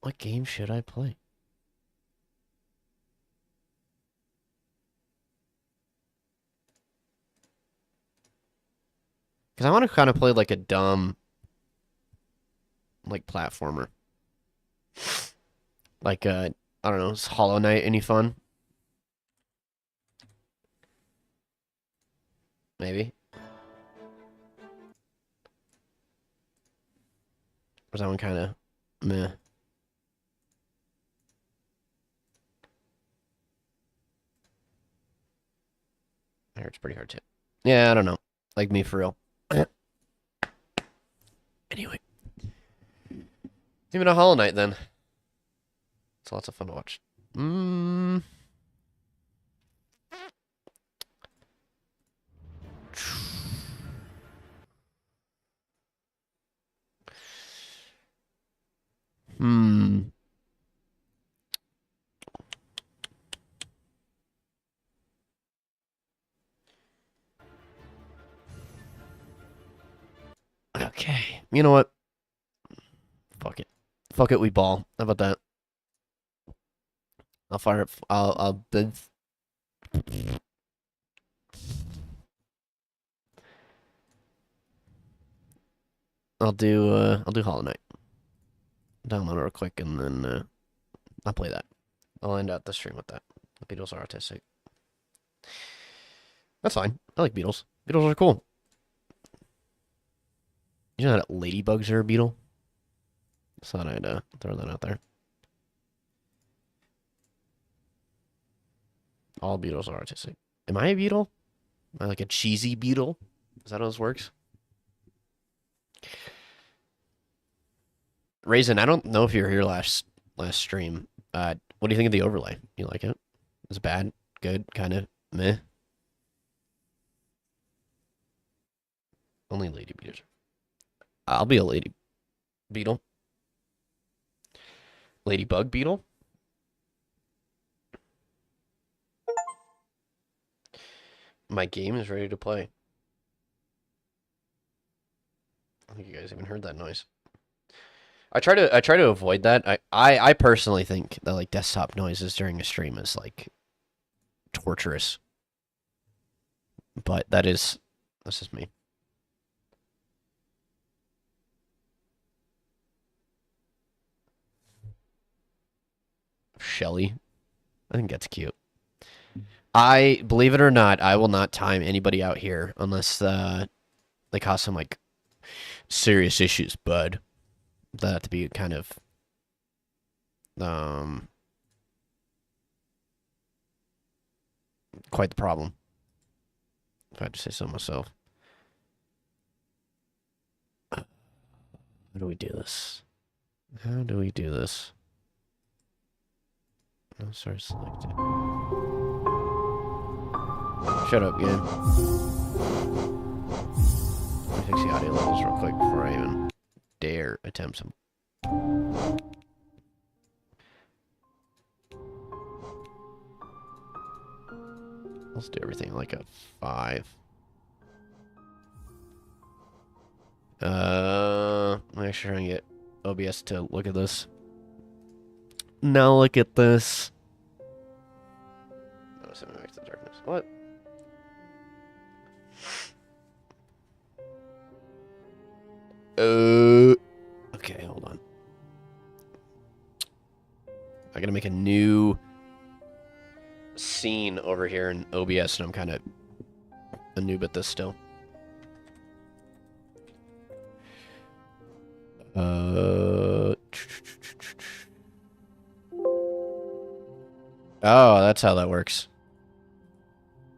what game should I play? Because I want to kind of play like a dumb, like platformer. Like, I don't know, is Hollow Knight any fun? Maybe. Or is that one kind of meh? I heard it's pretty hard too. Yeah, I don't know. Like me for real. Anyway, even a Hollow Knight then. It's lots of fun to watch. Mm. Hmm. Okay. You know what? Fuck it. Fuck it, we ball. How about that? I'll fire it. I'll do Hollow Knight. Download it real quick and then I'll play that. I'll end out the stream with that. The Beatles are autistic. That's fine. I like beetles. Beetles are cool. You know that ladybugs are a beetle? Just thought I'd throw that out there. All beetles are autistic. Am I a beetle? Am I like a cheesy beetle? Is that how this works? Raisin, I don't know if you were here last stream. What do you think of the overlay? You like it? It's bad, good, kind of meh. Only lady beetles. I'll be a lady beetle. Ladybug beetle. My game is ready to play. I think you guys even heard that noise. I try to avoid that. I personally think that like desktop noises during a stream is like torturous. But that's just me. Shelly. I think that's cute. Believe it or not, I will not time anybody out here unless they cost some like Serious issues, bud. That have to be kind of um quite the problem, if I had to say so myself. How do we do this? How do we do this? Oh, sorry, selected. Shut up, game. Let me fix the audio levels real quick before I even dare attempt some. Let's do everything like a 5. Make sure I can get OBS to look at this. Now look at this. Oh, send me back to the darkness. What? Okay, hold on. I gotta make a new scene over here in OBS, and I'm kind of a noob at this still. Oh, that's how that works.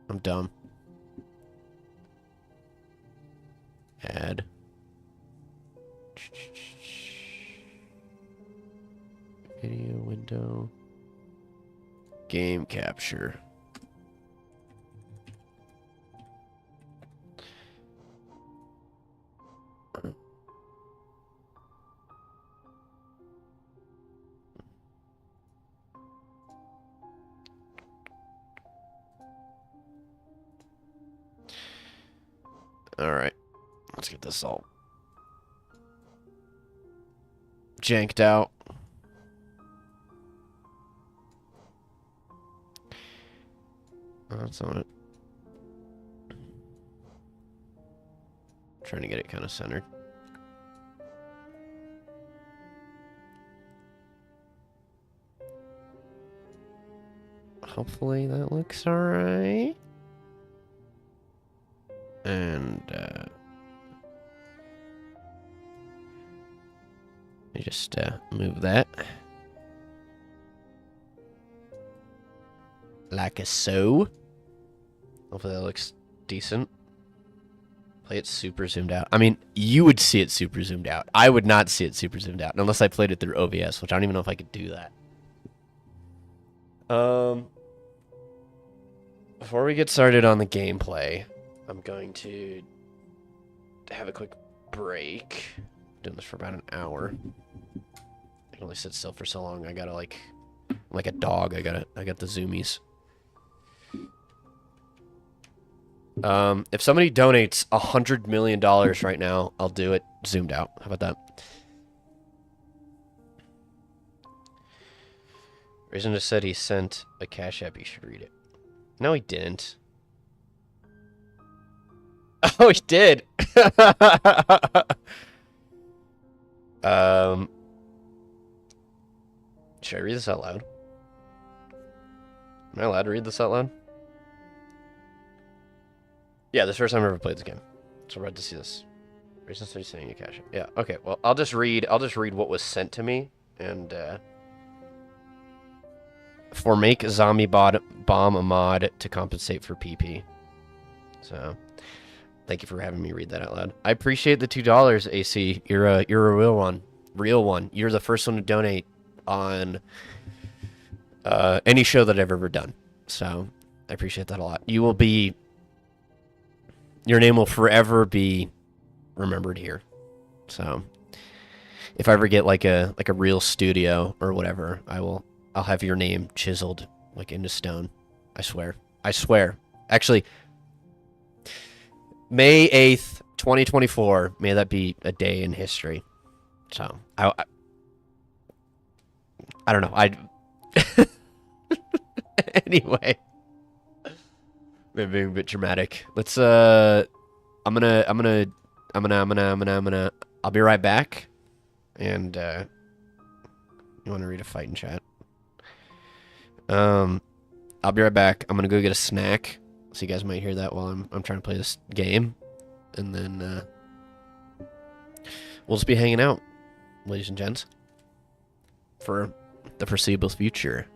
I'm dumb. Add. Video window. Game capture. Alright. Let's get this all janked out. That's on it. Trying to get it kind of centered. Hopefully that looks alright. And, let me just, move that. Like a so. Hopefully that looks decent. Play it super zoomed out. I mean, you would see it super zoomed out. I would not see it super zoomed out unless I played it through OBS, which I don't even know if I could do that. Before we get started on the gameplay, I'm going to have a quick break. I'm doing this for about an hour. I can only sit still for so long. I gotta like a dog. I got the zoomies. If somebody donates $100 million right now, I'll do it zoomed out. How about that? Reason just said he sent a Cash App. You should read it. No, he didn't. Oh, he did. Should I read this out loud? Am I allowed to read this out loud? Yeah, this is the first time I've ever played this game. So we're about to see this. Reason study saying a cash. Yeah, okay. Well, I'll just read what was sent to me, and for make a zombie bomb a mod to compensate for PP. So, thank you for having me read that out loud. I appreciate the $2, AC. You're a real one. Real one. You're the first one to donate on any show that I've ever done. So, I appreciate that a lot. You will be... Your name will forever be remembered here. So, if I ever get like a real studio or whatever, I'll have your name chiseled like into stone. I swear. I swear. Actually, May 8th, 2024, may that be a day in history. So, I don't know. Anyway. Maybe being a bit dramatic. Let's I'll be right back. And you want to read a fight in chat? I'll be right back. I'm gonna go get a snack. So you guys might hear that while I'm trying to play this game. And then We'll just be hanging out, ladies and gents, for the foreseeable future.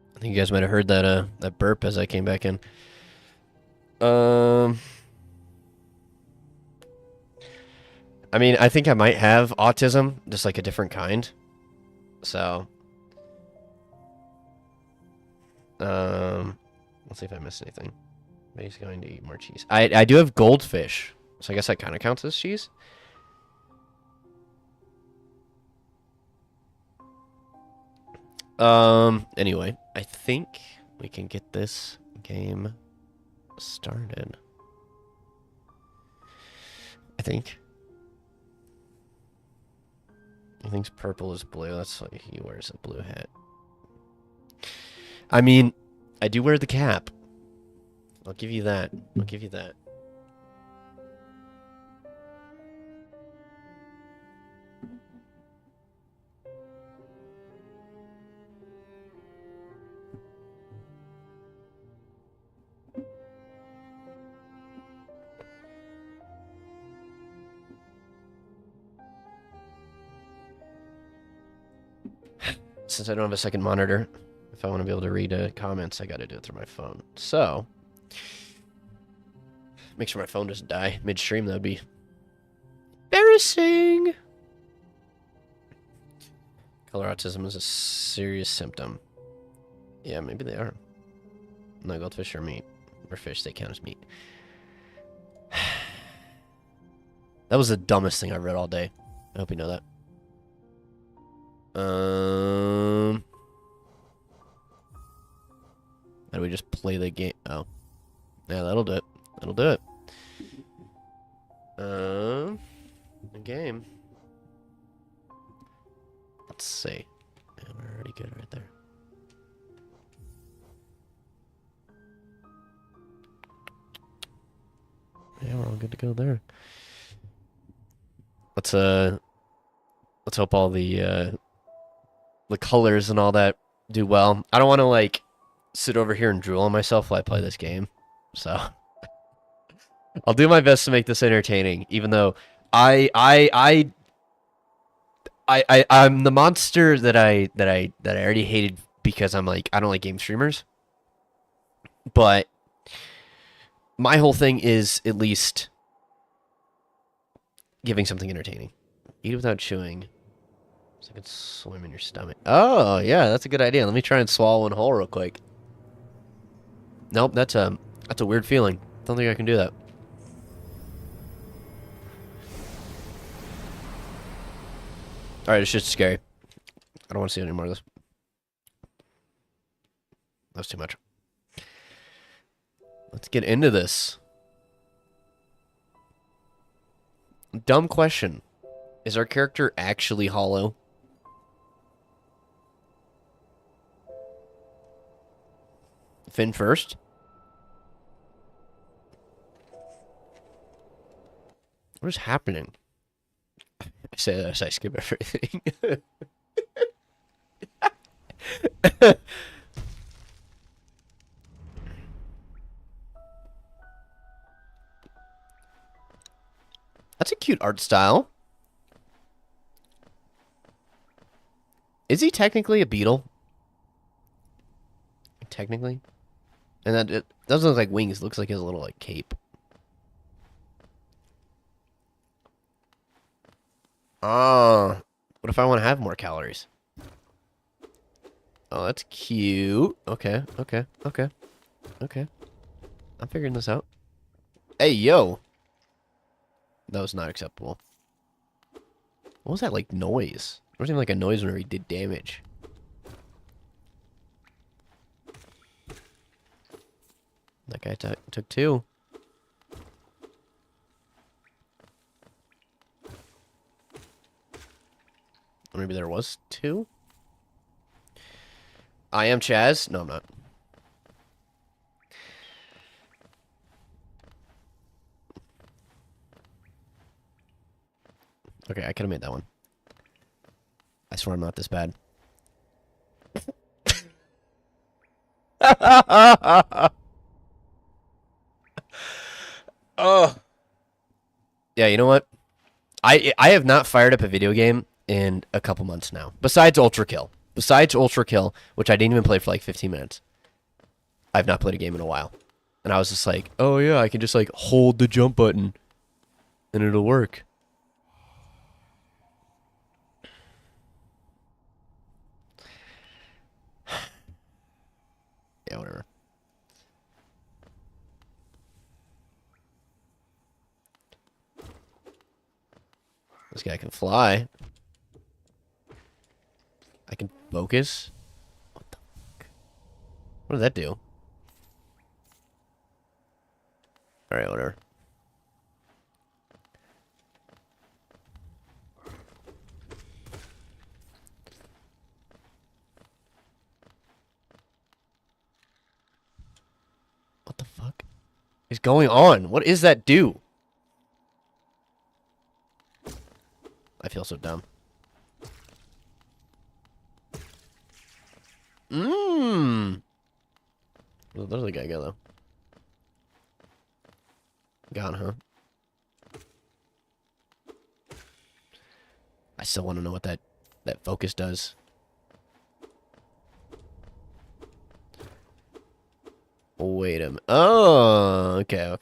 I think you guys might have heard that that burp as I came back in. I mean, I think I might have autism, just like a different kind. So, let's see if I missed anything. Maybe he's going to eat more cheese. I do have goldfish, so I guess that kind of counts as cheese. Anyway, I think we can get this game started. I think. He thinks purple is blue. That's why he wears a blue hat. I mean, I do wear the cap. I'll give you that. I'll give you that. Since I don't have a second monitor, if I want to be able to read comments, I got to do it through my phone. So, make sure my phone doesn't die midstream. That would be embarrassing. Color autism is a serious symptom. Yeah, maybe they are. No, goldfish are meat. Or fish, they count as meat. That was the dumbest thing I've read all day. I hope you know that. I How do we just play the game? Oh. Yeah, that'll do it. That'll do it. The game. Let's see. Yeah, we're already good right there. Yeah, we're all good to go there. Let's hope all the colors and all that do well. I don't want to like sit over here and drool on myself while I play this game. So I'll do my best to make this entertaining, even though I'm the monster that I already hated because I'm like I don't like game streamers. But my whole thing is at least giving something entertaining. Eat without chewing. So I can swim in your stomach. Oh, yeah, that's a good idea. Let me try and swallow one whole real quick. Nope, that's a weird feeling. Don't think I can do that. Alright, it's just scary. I don't want to see any more of this. That's too much. Let's get into this. Dumb question. Is our character actually hollow? Finn first? What is happening? I say that as I skip everything. That's a cute art style. Is he technically a beetle? Technically? And that it doesn't look like wings. It looks like his little like cape. Oh, what if I want to have more calories? Oh, that's cute. Okay, okay, okay, okay. I'm figuring this out. Hey, yo. That was not acceptable. What was that, like, noise? It wasn't even like a noise whenever he did damage. That guy took two. Or maybe there was two? I am Chaz. No, I'm not. Okay, I could have made that one. I swear I'm not this bad. Oh. Yeah, you know what? I have not fired up a video game in a couple months now. Besides Ultra Kill. Besides Ultra Kill, which I didn't even play for like 15 minutes. I've not played a game in a while. And I was just like, oh yeah, I can just like hold the jump button and it'll work. Yeah, whatever. This guy can fly. I can focus. What the fuck? What did that do? Alright, whatever. What the fuck is going on? What is that do? I feel so dumb. Mmm. There's the guy go though. Gone, huh? I still want to know what that focus does. Wait a minute. Oh, okay.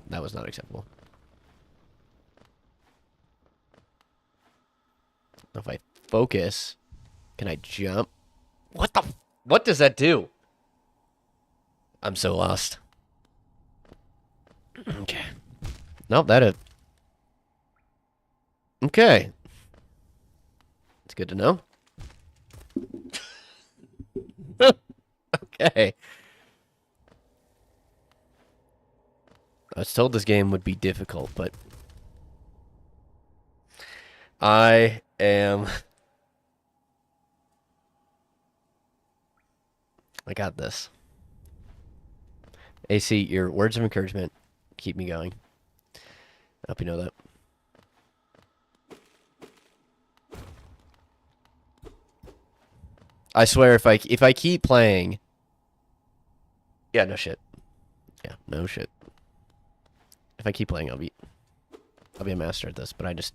That was not acceptable. If I focus, can I jump? What does that do? I'm so lost. Okay. Nope, that it. Okay. That's good to know. Okay. I was told this game would be difficult, but I am... I got this. AC, your words of encouragement keep me going. I hope you know that. I swear, if I keep playing... Yeah, no shit. Yeah, no shit. If I keep playing, I'll be a master at this, but I just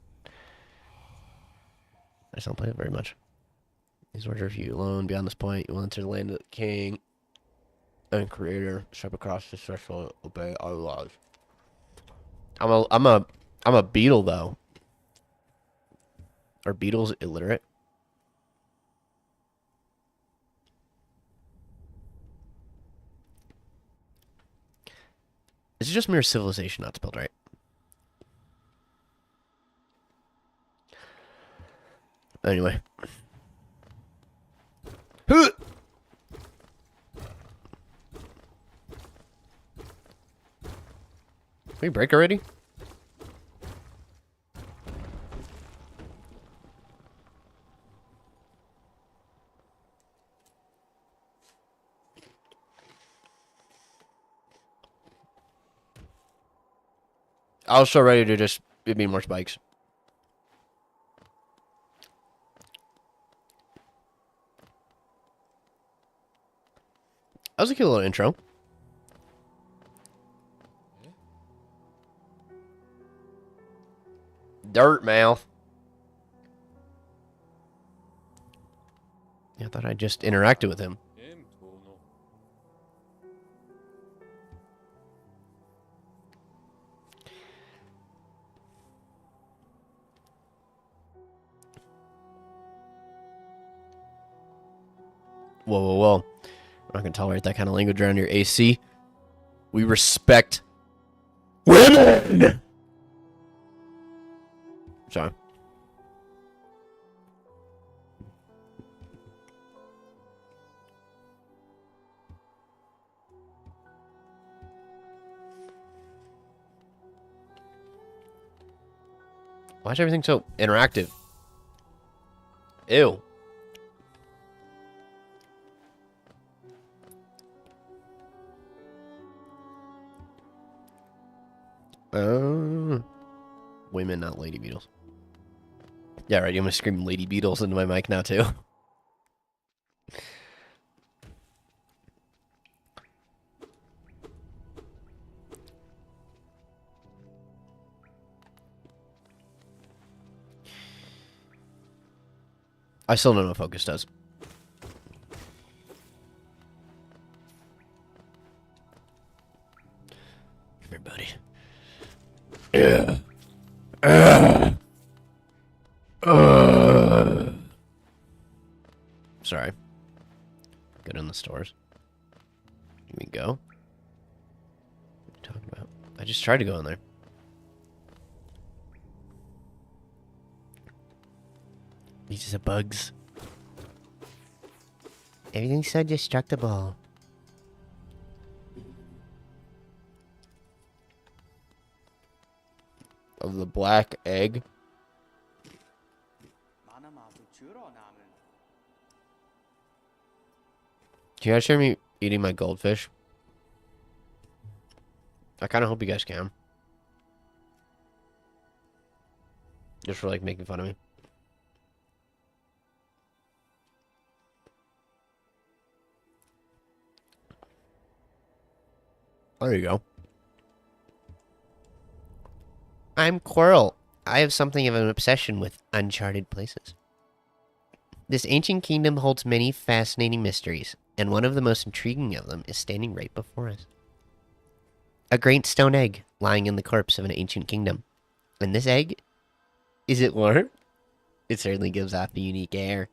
don't play it very much. These words are for you alone. Beyond this point, you will enter the land of the king and creator. Step across the threshold, obey our laws. I'm a beetle though. Are beetles illiterate? Is it just mere civilization not spelled right? Anyway. Can we break already? I was so ready to just give me more spikes. That was a cute little intro. Dirt mouth. Yeah, I thought I just interacted with him. Whoa, whoa, whoa. I'm not going to tolerate that kind of language around your AC. We respect women! Sorry. Why is everything so interactive? Ew. Women, not lady beetles. Yeah, right. I'm gonna scream lady beetles into my mic now too. I still don't know what focus does. Come here, buddy. Yeah. Sorry. Go down the stores. You mean go? What are you talking about? I just tried to go in there. These are bugs. Everything's so destructible. Of the black egg. Can you guys hear me eating my goldfish? I kind of hope you guys can. Just for like making fun of me. There you go. I'm Quirrell. I have something of an obsession with uncharted places. This ancient kingdom holds many fascinating mysteries, and one of the most intriguing of them is standing right before us. A great stone egg lying in the corpse of an ancient kingdom. And this egg, is it warm? It certainly gives off a unique air.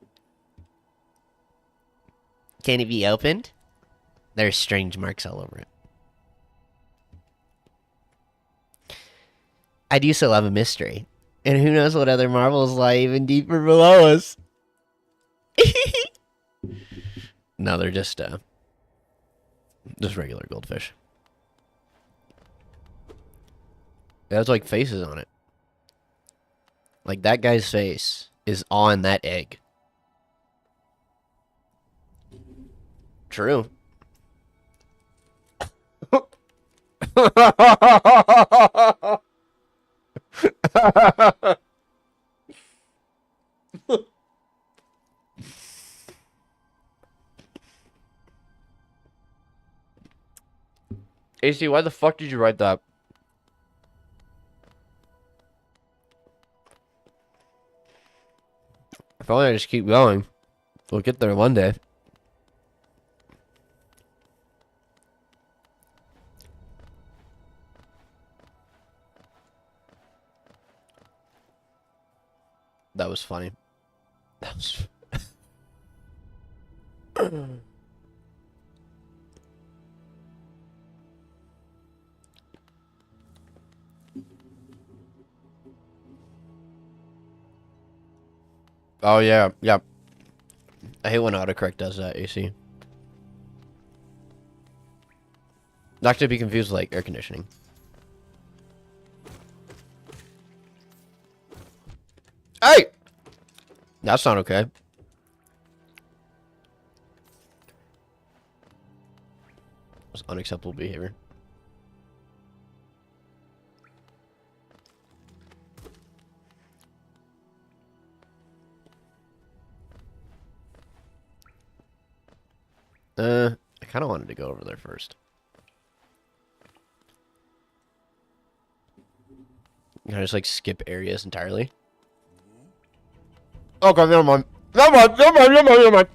Can it be opened? There are strange marks all over it. I do so love a mystery. And who knows what other marvels lie even deeper below us. No, they're just regular goldfish. It has like faces on it. Like that guy's face is on that egg. True. AC, why the fuck did you write that? If only I just keep going, we'll get there one day. That was funny. That was... Oh, yeah. Yeah. I hate when autocorrect does that, AC. Not to be confused with, like, air conditioning. Hey! That's not okay. That's unacceptable behavior. I kind of wanted to go over there first. Can I just, like, skip areas entirely? Okay, never mind. Never mind, never mind, never mind, never mind.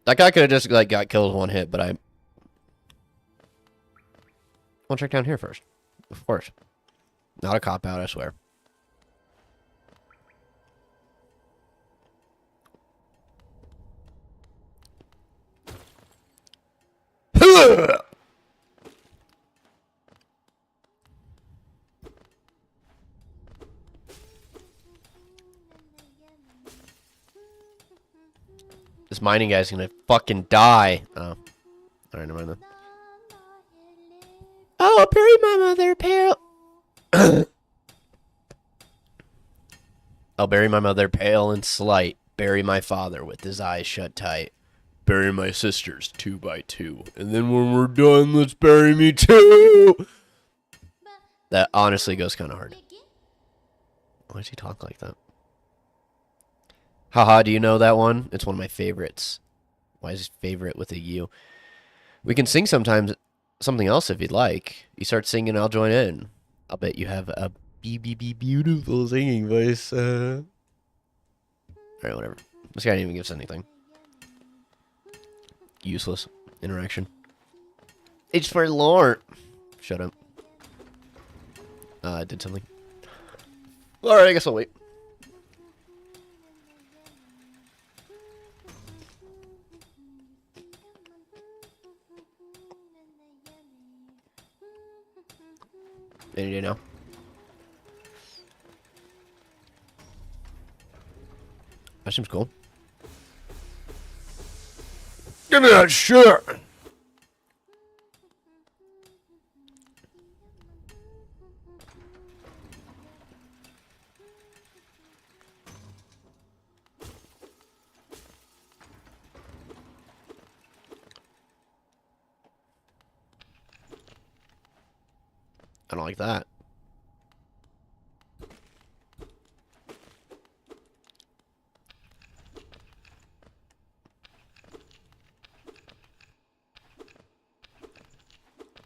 That guy could have just, like, got killed with one hit, but I want to check down here first. Of course. Not a cop-out, I swear. This mining guy's gonna fucking die. Oh. Alright, never mind then. Oh, bury my mother, pale. I'll bury my mother pale and slight. Bury my father with his eyes shut tight. Bury my sisters 2 by 2. And then when we're done, let's bury me too. That honestly goes kind of hard. Why does he talk like that? Haha, do you know that one? It's one of my favorites. Why is his favorite with a U? We can sing sometimes something else if you'd like. You start singing, I'll join in. I'll bet you have a beautiful singing voice. Alright, whatever. This guy didn't even give us anything. Useless interaction. It's for lore. Shut up. I did something. Alright, I guess I'll wait. Any day now. That seems cool. Give me that shirt! I don't like that.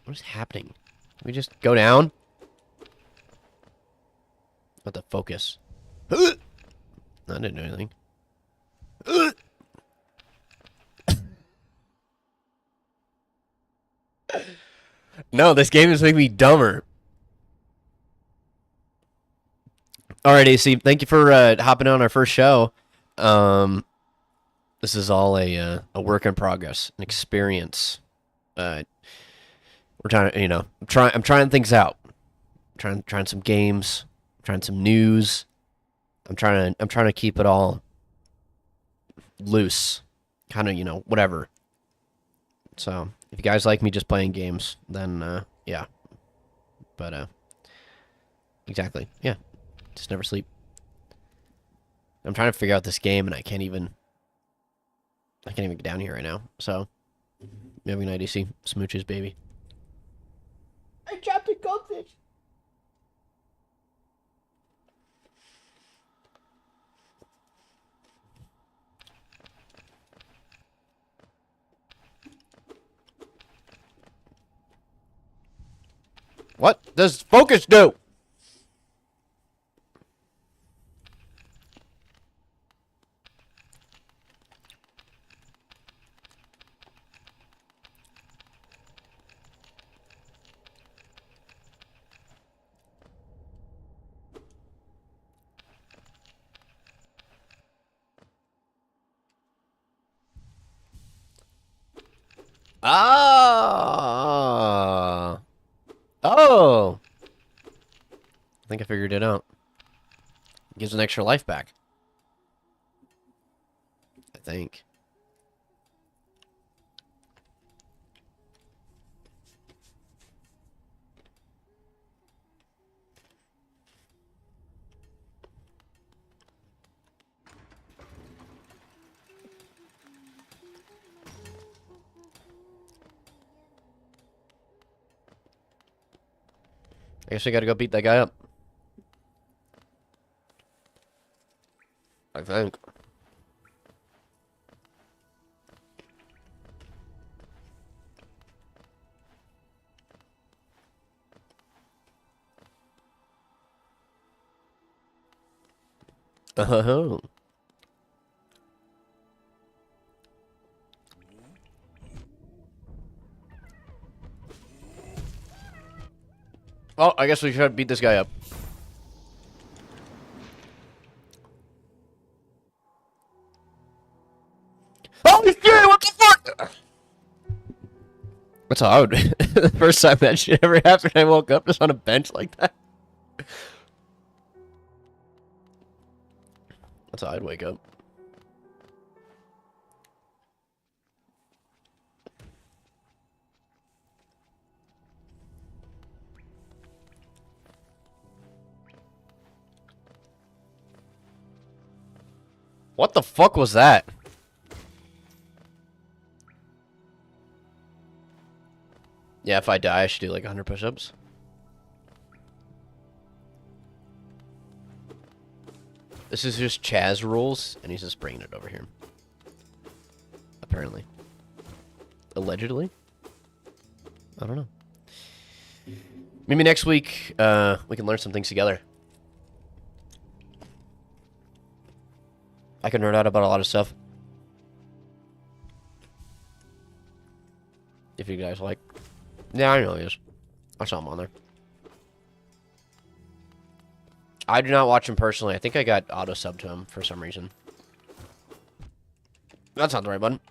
What is happening? Can we just go down? What the focus? No, I didn't do anything. No, this game is making me dumber. Alright, AC, thank you for hopping on our first show. This is all a work in progress, an experience. We're trying to, I'm trying things out. Trying some games, trying some news. I'm trying to keep it all loose, kind of, whatever. So if you guys like me just playing games, then yeah. But exactly, yeah. Just never sleep. I'm trying to figure out this game, and I can't even get down here right now. So you have a good night, DC. Smooches, baby. I trapped a goldfish. What does focus do? Ah. Oh. I think I figured it out. Gives an extra life back. I think. I guess we gotta go beat that guy up. I think. Oh. Oh, I guess we should beat this guy up. Holy shit, what the fuck? That's how I would the first time that shit ever happened, I woke up just on a bench like that. That's how I'd wake up. What the fuck was that? Yeah, if I die, I should do like 100 push-ups. This is just Chaz rules, and he's just bringing it over here. Apparently. Allegedly? I don't know. Maybe next week, we can learn some things together. I can nerd out about a lot of stuff. If you guys like. Yeah, I know he is. I saw him on there. I do not watch him personally. I think I got auto-sub to him for some reason. That's not the right button.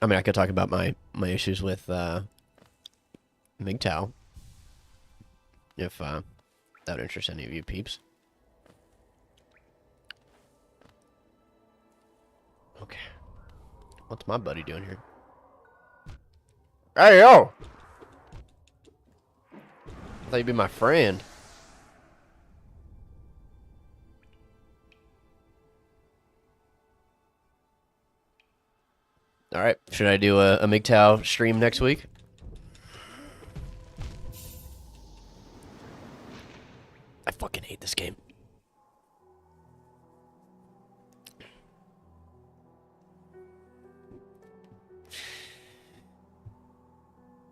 I mean, I could talk about my issues with MGTOW. If that would interest any of you peeps. Okay. What's my buddy doing here? Hey, yo! I thought you'd be my friend. Alright, should I do a MGTOW stream next week? I fucking hate this game.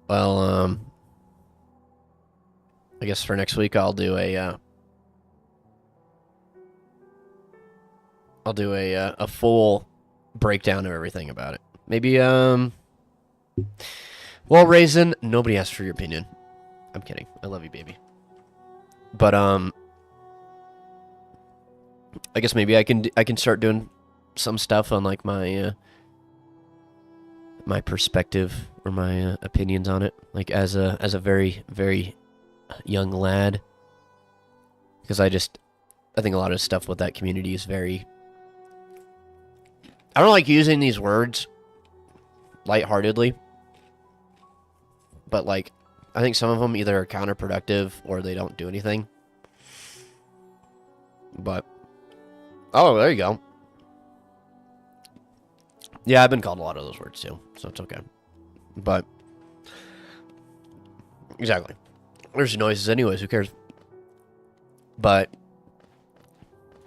Well, I guess for next week I'll do a full breakdown of everything about it. Maybe well, Raisin, nobody asked for your opinion. I'm kidding. I love you, baby. But I guess maybe I can start doing some stuff on like my my perspective or my opinions on it, like as a very very young lad, because I think a lot of stuff with that community is very. I don't like using these words lightheartedly, but like I think some of them either are counterproductive or they don't do anything. But oh, there you go. Yeah, I've been called a lot of those words too, so it's okay. But exactly, there's noises anyways. Who cares? But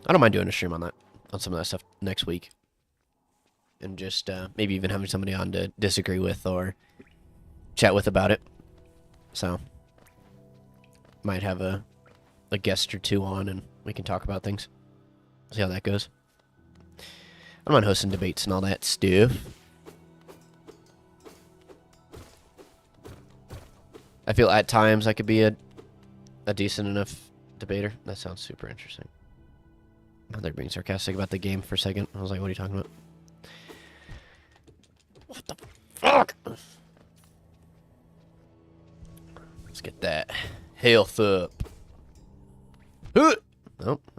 I don't mind doing a stream on some of that stuff next week, and just maybe even having somebody on to disagree with or chat with about it. So might have a guest or two on, and we can talk about things. See how that goes. I don't mind hosting debates and all that stuff. I feel at times I could be a decent enough debater. That sounds super interesting. I thought they were being sarcastic about the game for a second. I was like, what are you talking about? What the fuck? Let's get that health up. Oh,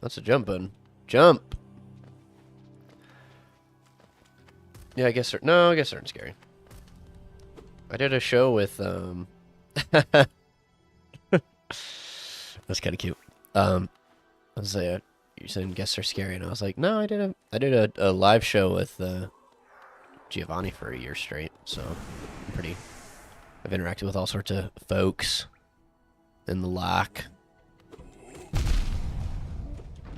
that's a jump button. Jump. Yeah, I guess they're... No, I guess they're scary. I did a show with, That's kind of cute. I was like, you said guests are scary, and I was like, no, I did a live show with, Giovanni for a year straight, so I've interacted with all sorts of folks in the lock.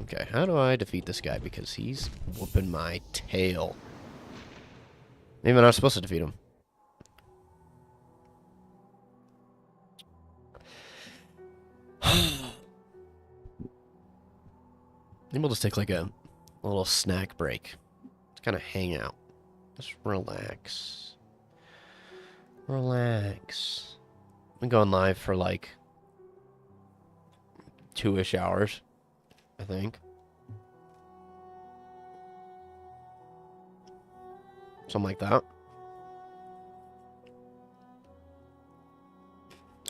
Okay, how do I defeat this guy? Because he's whooping my tail. Maybe I'm not supposed to defeat him. Maybe we'll just take like a little snack break. Just kind of hang out. Just relax. Relax. I'm going live for like 2-ish hours, I think. Something like that.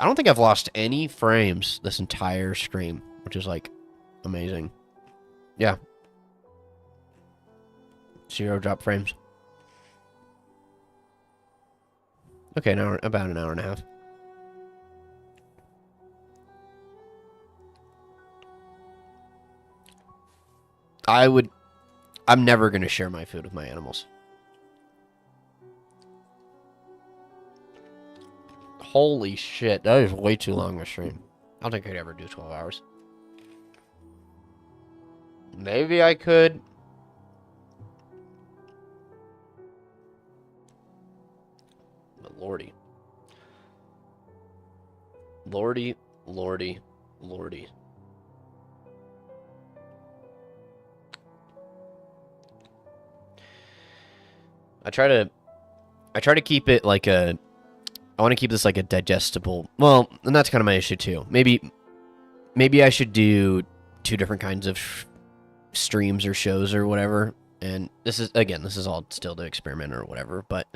I don't think I've lost any frames this entire stream, which is like amazing. Yeah. 0 drop frames. Okay, about an hour and a half. I'm never going to share my food with my animals. Holy shit, that is way too long a stream. I don't think I could ever do 12 hours. Maybe I could. But lordy. Lordy, lordy, lordy. I try to keep it like a... I want to keep this like a digestible... Well, and that's kind of my issue too. Maybe I should do 2 different kinds of streams or shows or whatever. And this is all still to experiment or whatever. But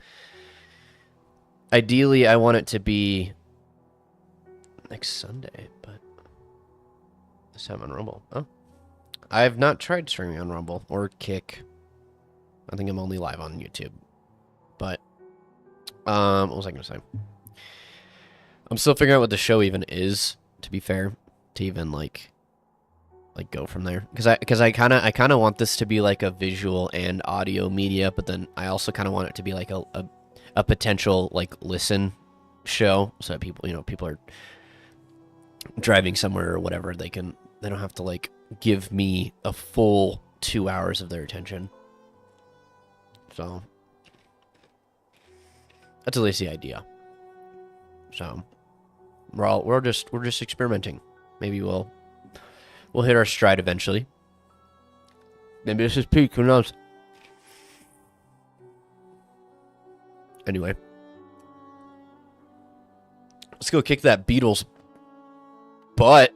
ideally, I want it to be next Sunday. But this time on Rumble. Oh, I have not tried streaming on Rumble or Kick. I think I'm only live on YouTube. But what was I going to say? I'm still figuring out what the show even is, to be fair, to even like go from there. Because I kind of want this to be like a visual and audio media, but then I also kind of want it to be like a potential like listen show, so that people are driving somewhere or whatever, they don't have to like give me a full 2 hours of their attention. So that's at least the idea. So we're just experimenting. Maybe we'll hit our stride eventually. Maybe this is peak. Who knows? Anyway, let's go kick that Beatles butt.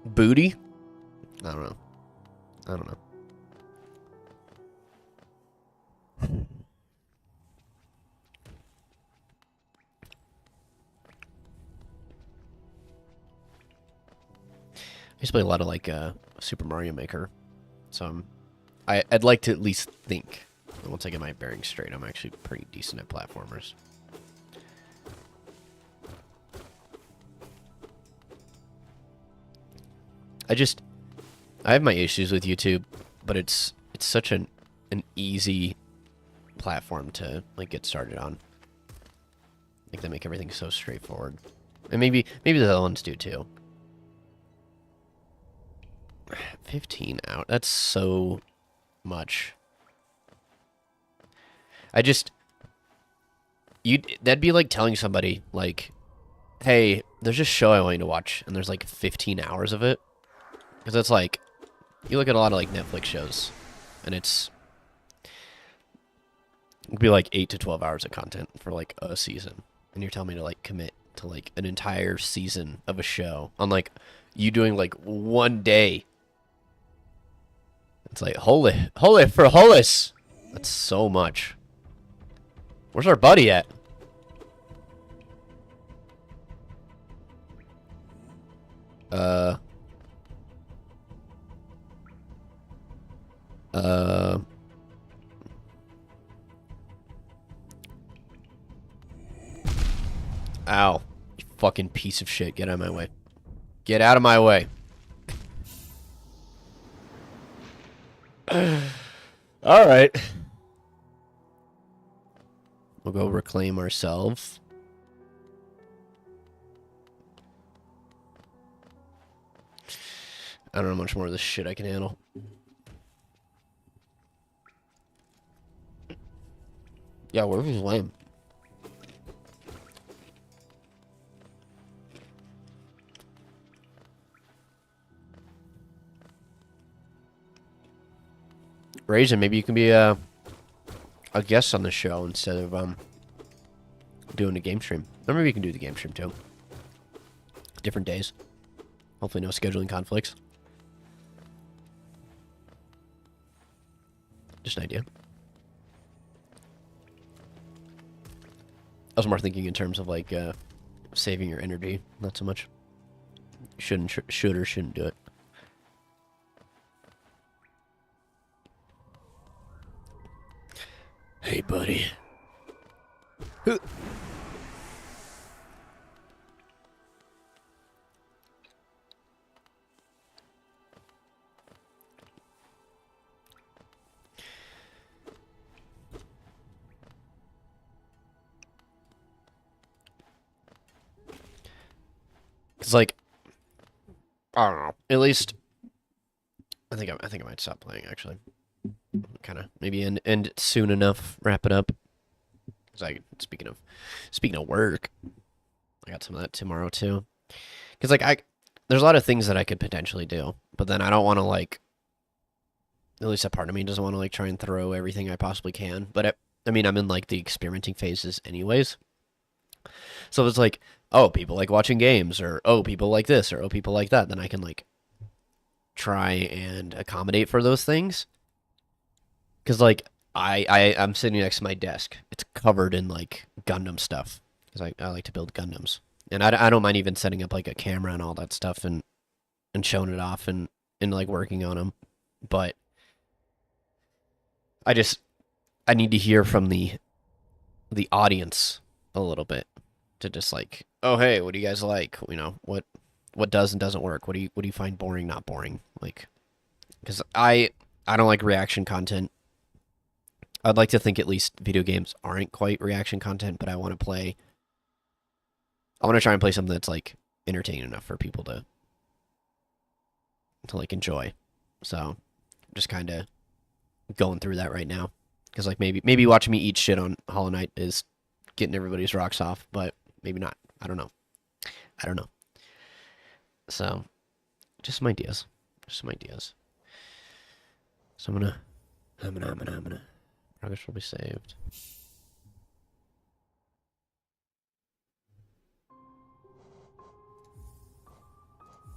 Booty. I don't know. used to play a lot of like Super Mario Maker, so I'd like to at least think. And once I get my bearings straight, I'm actually pretty decent at platformers. I have my issues with YouTube, but it's such an easy platform to like get started on. Like they make everything so straightforward, and maybe the other ones do too. 15 out. That's so much. That'd be like telling somebody like, "Hey, there's a show I want you to watch," and there's like 15 hours of it. Because it's like, you look at a lot of like Netflix shows, and it'd be like 8 to 12 hours of content for like a season, and you're telling me to like commit to like an entire season of a show on like you doing like one day. It's like holy for holus. That's so much. Where's our buddy at? Uh. Ow. You fucking piece of shit. Get out of my way. Get out of my way. Alright. We'll go reclaim ourselves. I don't know how much more of this shit I can handle. Yeah, where's his lame? Raisin, maybe you can be a guest on the show instead of doing a game stream. Or maybe you can do the game stream too. Different days. Hopefully no scheduling conflicts. Just an idea. I was more thinking in terms of like saving your energy, not so much. Should or shouldn't do it. Hey, buddy. It's like, I don't know. At least, I think I might stop playing actually. Kind of maybe end it soon enough. Wrap it up. Cause speaking of work, I got some of that tomorrow too. Cause like there's a lot of things that I could potentially do, but then I don't want to like. At least a part of me doesn't want to like try and throw everything I possibly can. But I mean, I'm in like the experimenting phases anyways. So it's like, oh, people like watching games, or oh, people like this, or oh, people like that. Then I can like try and accommodate for those things. Because like I'm sitting next to my desk. It's covered in like Gundam stuff. Because I like to build Gundams, and I don't mind even setting up like a camera and all that stuff and showing it off and like working on them. But I need to hear from the audience a little bit to just like, oh hey, what do you guys like? You know, what does and doesn't work? What do you find boring, not boring? Like, because I don't like reaction content. I'd like to think at least video games aren't quite reaction content, but I want to try and play something that's like entertaining enough for people to like enjoy. So, just kind of going through that right now. Because like maybe watching me eat shit on Hollow Knight is getting everybody's rocks off, but maybe not. I don't know. So, just some ideas. So I'm gonna. Progress will be saved.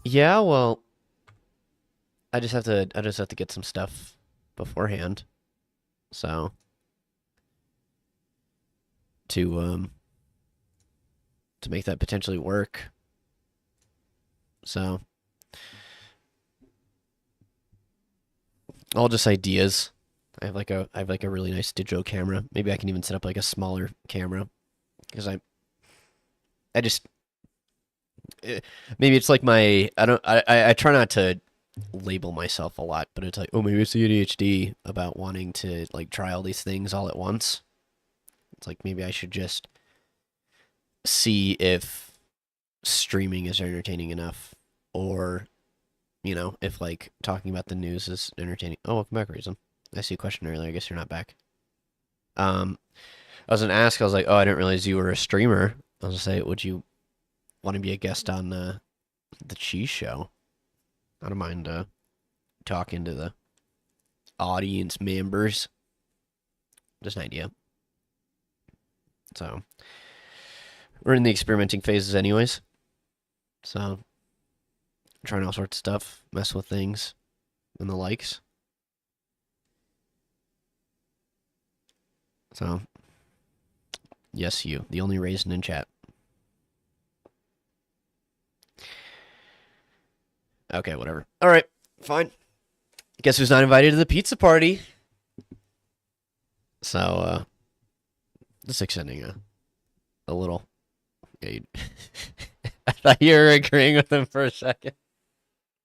Yeah, well, I just have to get some stuff beforehand. So to make that potentially work. So All just ideas. I have like a really nice digital camera. Maybe I can even set up like a smaller camera because I just eh, maybe it's like my I don't I try not to label myself a lot, but it's like, oh, maybe it's the ADHD about wanting to like try all these things all at once. It's like maybe I should just see if streaming is entertaining enough, or if like talking about the news is entertaining. Oh, welcome back, Reason. I see a question earlier. I guess you're not back. Um, I was gonna ask. I was like, oh, I didn't realize you were a streamer. I was gonna say, would you want to be a guest on the Cheese Show? I don't mind talking to the audience members. Just an idea. So we're in the experimenting phases, anyways. So trying all sorts of stuff, mess with things and the likes. So yes, you, the only raisin in chat. Okay, whatever. All right, fine. Guess who's not invited to the pizza party? So just extending a little. Yeah, I thought you were agreeing with him for a second.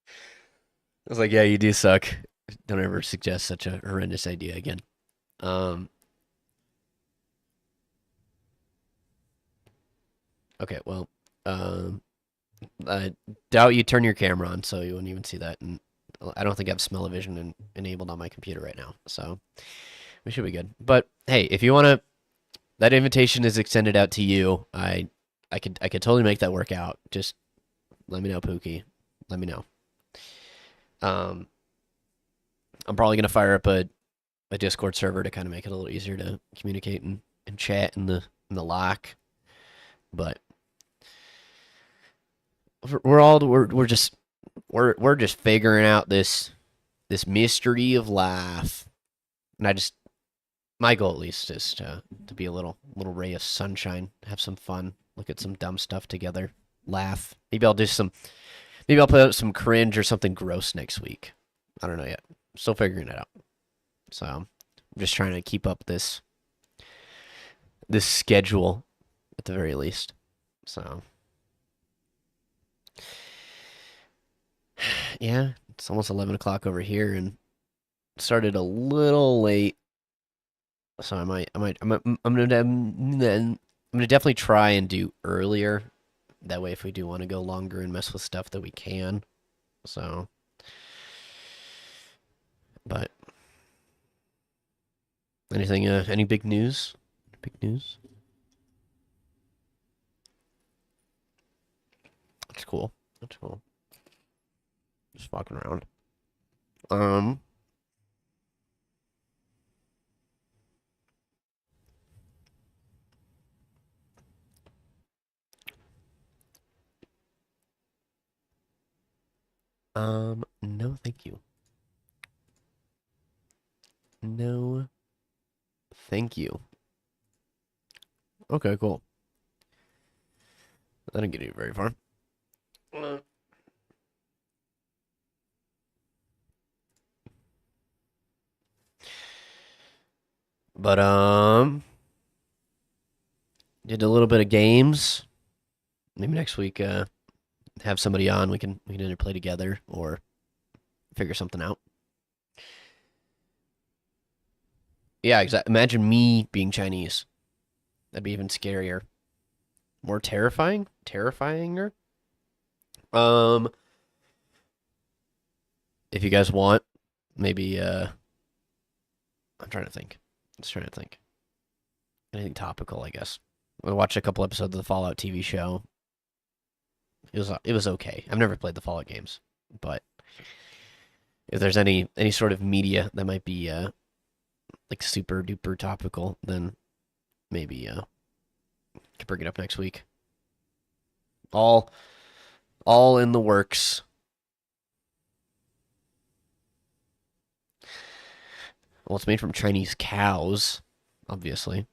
I was like, yeah, you do suck. Don't ever suggest such a horrendous idea again. Um, okay, well, um, I doubt you turn your camera on, so you wouldn't even see that. And I don't think I have smell-o-vision enabled on my computer right now, so we should be good. But hey, if you want to, that invitation is extended out to you. I could totally make that work out. Just let me know, Pookie. Let me know. Um, I'm probably gonna fire up a Discord server to kind of make it a little easier to communicate and chat in the lock. But we're just figuring out this mystery of life, and my goal at least is to be a little ray of sunshine, have some fun, look at some dumb stuff together, laugh. Maybe I'll put out some cringe or something gross next week. I don't know yet. Still figuring it out. So I'm just trying to keep up this schedule at the very least. So yeah, it's almost 11 o'clock over here, and started a little late. So I'm gonna definitely try and do earlier. That way, if we do want to go longer and mess with stuff, that we can. So, but anything? Any big news? Big news? That's cool. That's cool. Just walking around. Um. No, thank you. No, thank you. Okay, cool. That didn't get you very far. Uh, But did a little bit of games. Maybe next week, have somebody on. We can either play together or figure something out. Yeah, exactly. Imagine me being Chinese. That'd be even scarier. More terrifying? Terrifyinger? Um, if you guys want, maybe I'm trying to think. Just trying to think. Anything topical, I guess. I watched a couple episodes of the Fallout TV show. It was okay. I've never played the Fallout games, but if there's any sort of media that might be like super duper topical, then maybe could bring it up next week. All all in the works. Well, it's made from Chinese cows, obviously.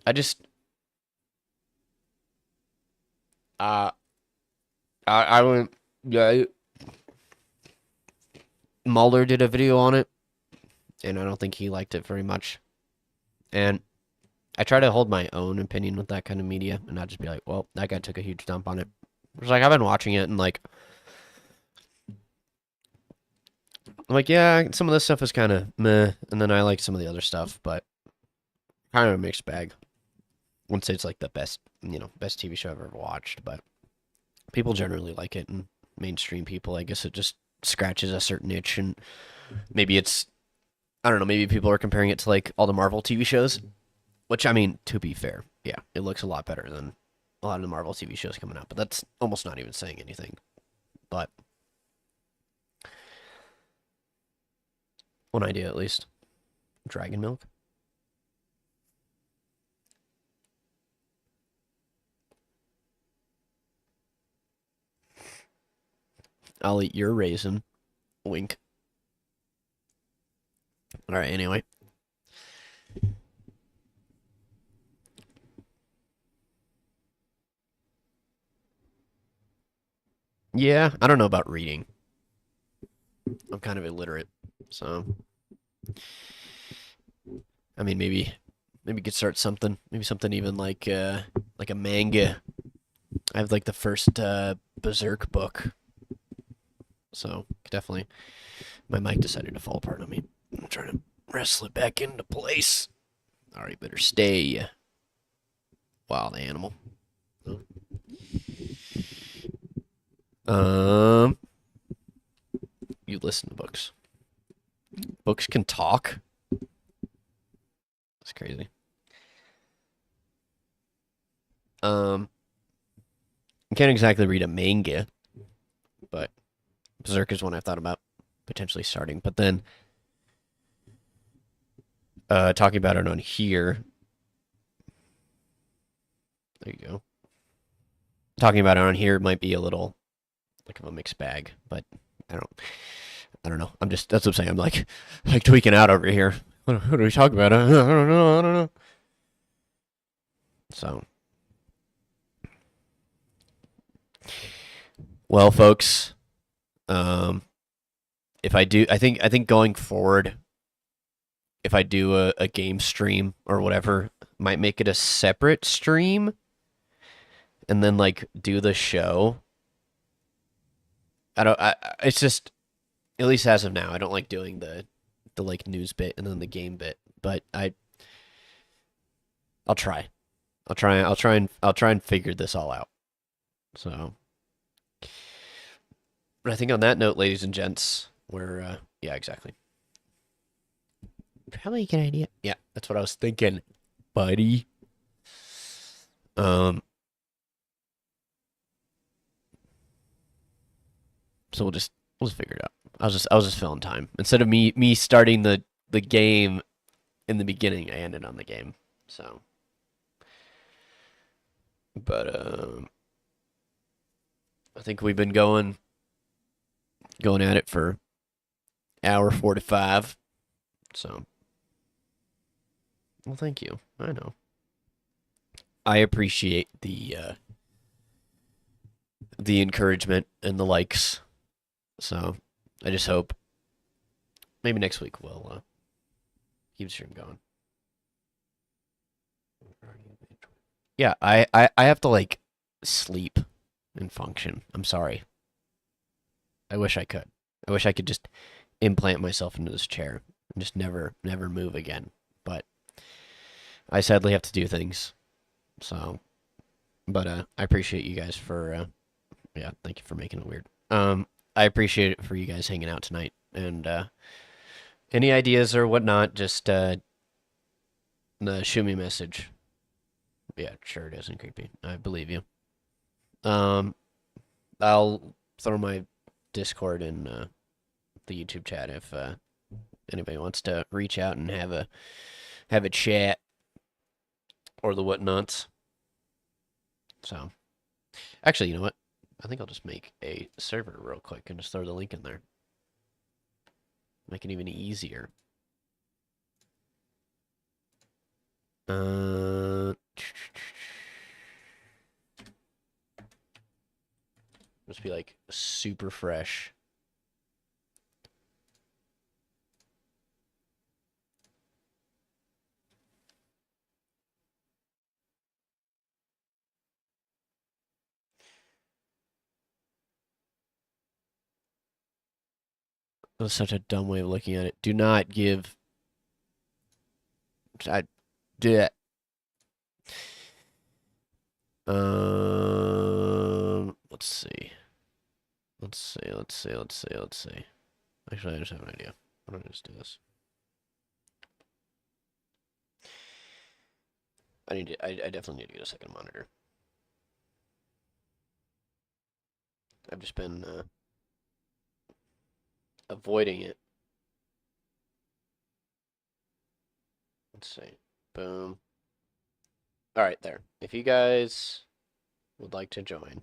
I just uh I went. Yeah, Mulder did a video on it, and I don't think he liked it very much. And I try to hold my own opinion with that kind of media, and not just be like, "Well, that guy took a huge dump on it." It's like I've been watching it, and like, I'm like, yeah, some of this stuff is kind of meh, and then I like some of the other stuff, but kind of a mixed bag. I wouldn't say it's like the best, best TV show I've ever watched, but people generally like it, and mainstream people, I guess it just scratches a certain itch, and maybe it's, I don't know, maybe people are comparing it to like all the Marvel TV shows, which I mean, to be fair, yeah, it looks a lot better than a lot of the Marvel TV shows coming out, but that's almost not even saying anything. But one idea at least. Dragon milk. I'll eat your raisin. Wink. All right, anyway. Yeah, I don't know about reading. I'm kind of illiterate, so I mean maybe could start something. Maybe something even like a manga. I have like the first Berserk book, so definitely. My mic decided to fall apart on me. I'm trying to wrestle it back into place. All right, better stay, wild animal. Um, you listen to books. Books can talk. That's crazy. Um, I can't exactly read a manga, but Berserk is one I've thought about potentially starting. But then, talking about it on here. There you go. Talking about it on here might be a little like of a mixed bag, but I don't, I don't know. That's what I'm saying. I'm like tweaking out over here. What are we talking about? I don't know. I don't know. So, well, folks, um, if I do, I think going forward, if I do a game stream or whatever, might make it a separate stream and then like do the show. I don't. It's just at least as of now, I don't like doing the like news bit and then the game bit. But I'll try. I'll try and figure this all out. So, but I think on that note, ladies and gents, we're yeah, exactly. Probably a good idea. Yeah, that's what I was thinking, buddy. Um, so we'll just figure it out. I was just filling time instead of me starting the game in the beginning. I ended on the game. So, but I think we've been going at it for hour 45. So, well, thank you. I know. I appreciate the encouragement and the likes. So, I just hope maybe next week we'll keep the stream going. Yeah, I have to like sleep and function. I'm sorry. I wish I could. I wish I could just implant myself into this chair and just never move again. But I sadly have to do things. So, but I appreciate you guys for yeah, thank you for making it weird. I appreciate it for you guys hanging out tonight and any ideas or whatnot, just shoot me a message. Yeah, sure it isn't creepy. I believe you. Um, I'll throw my Discord in the YouTube chat if anybody wants to reach out and have a chat or the whatnots. So, actually, you know what? I think I'll just make a server real quick and just throw the link in there. Make it even easier. Just must be like super fresh. That was such a dumb way of looking at it. Do not give. I do that. Let's see. Let's see. Let's see. Let's see. Let's see. Actually, I just have an idea. Why don't I just do this? I need to. I definitely need to get a second monitor. I've just been avoiding it. Let's see. Boom. All right, there. If you guys would like to join,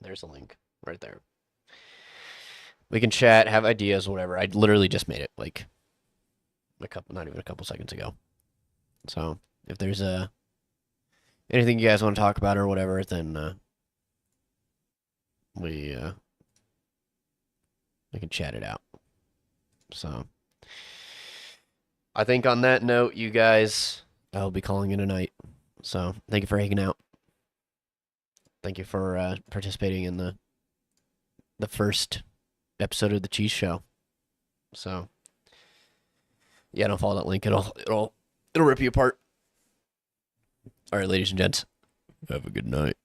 there's a link right there. We can chat, have ideas, whatever. I literally just made it like not even a couple seconds ago. So if there's anything you guys want to talk about or whatever, then we can chat it out. So I think on that note, you guys, I'll be calling it a night. So thank you for hanging out. Thank you for participating in the first episode of the Cheese Show. So yeah, don't follow that link. It'll rip you apart. All right, ladies and gents, have a good night.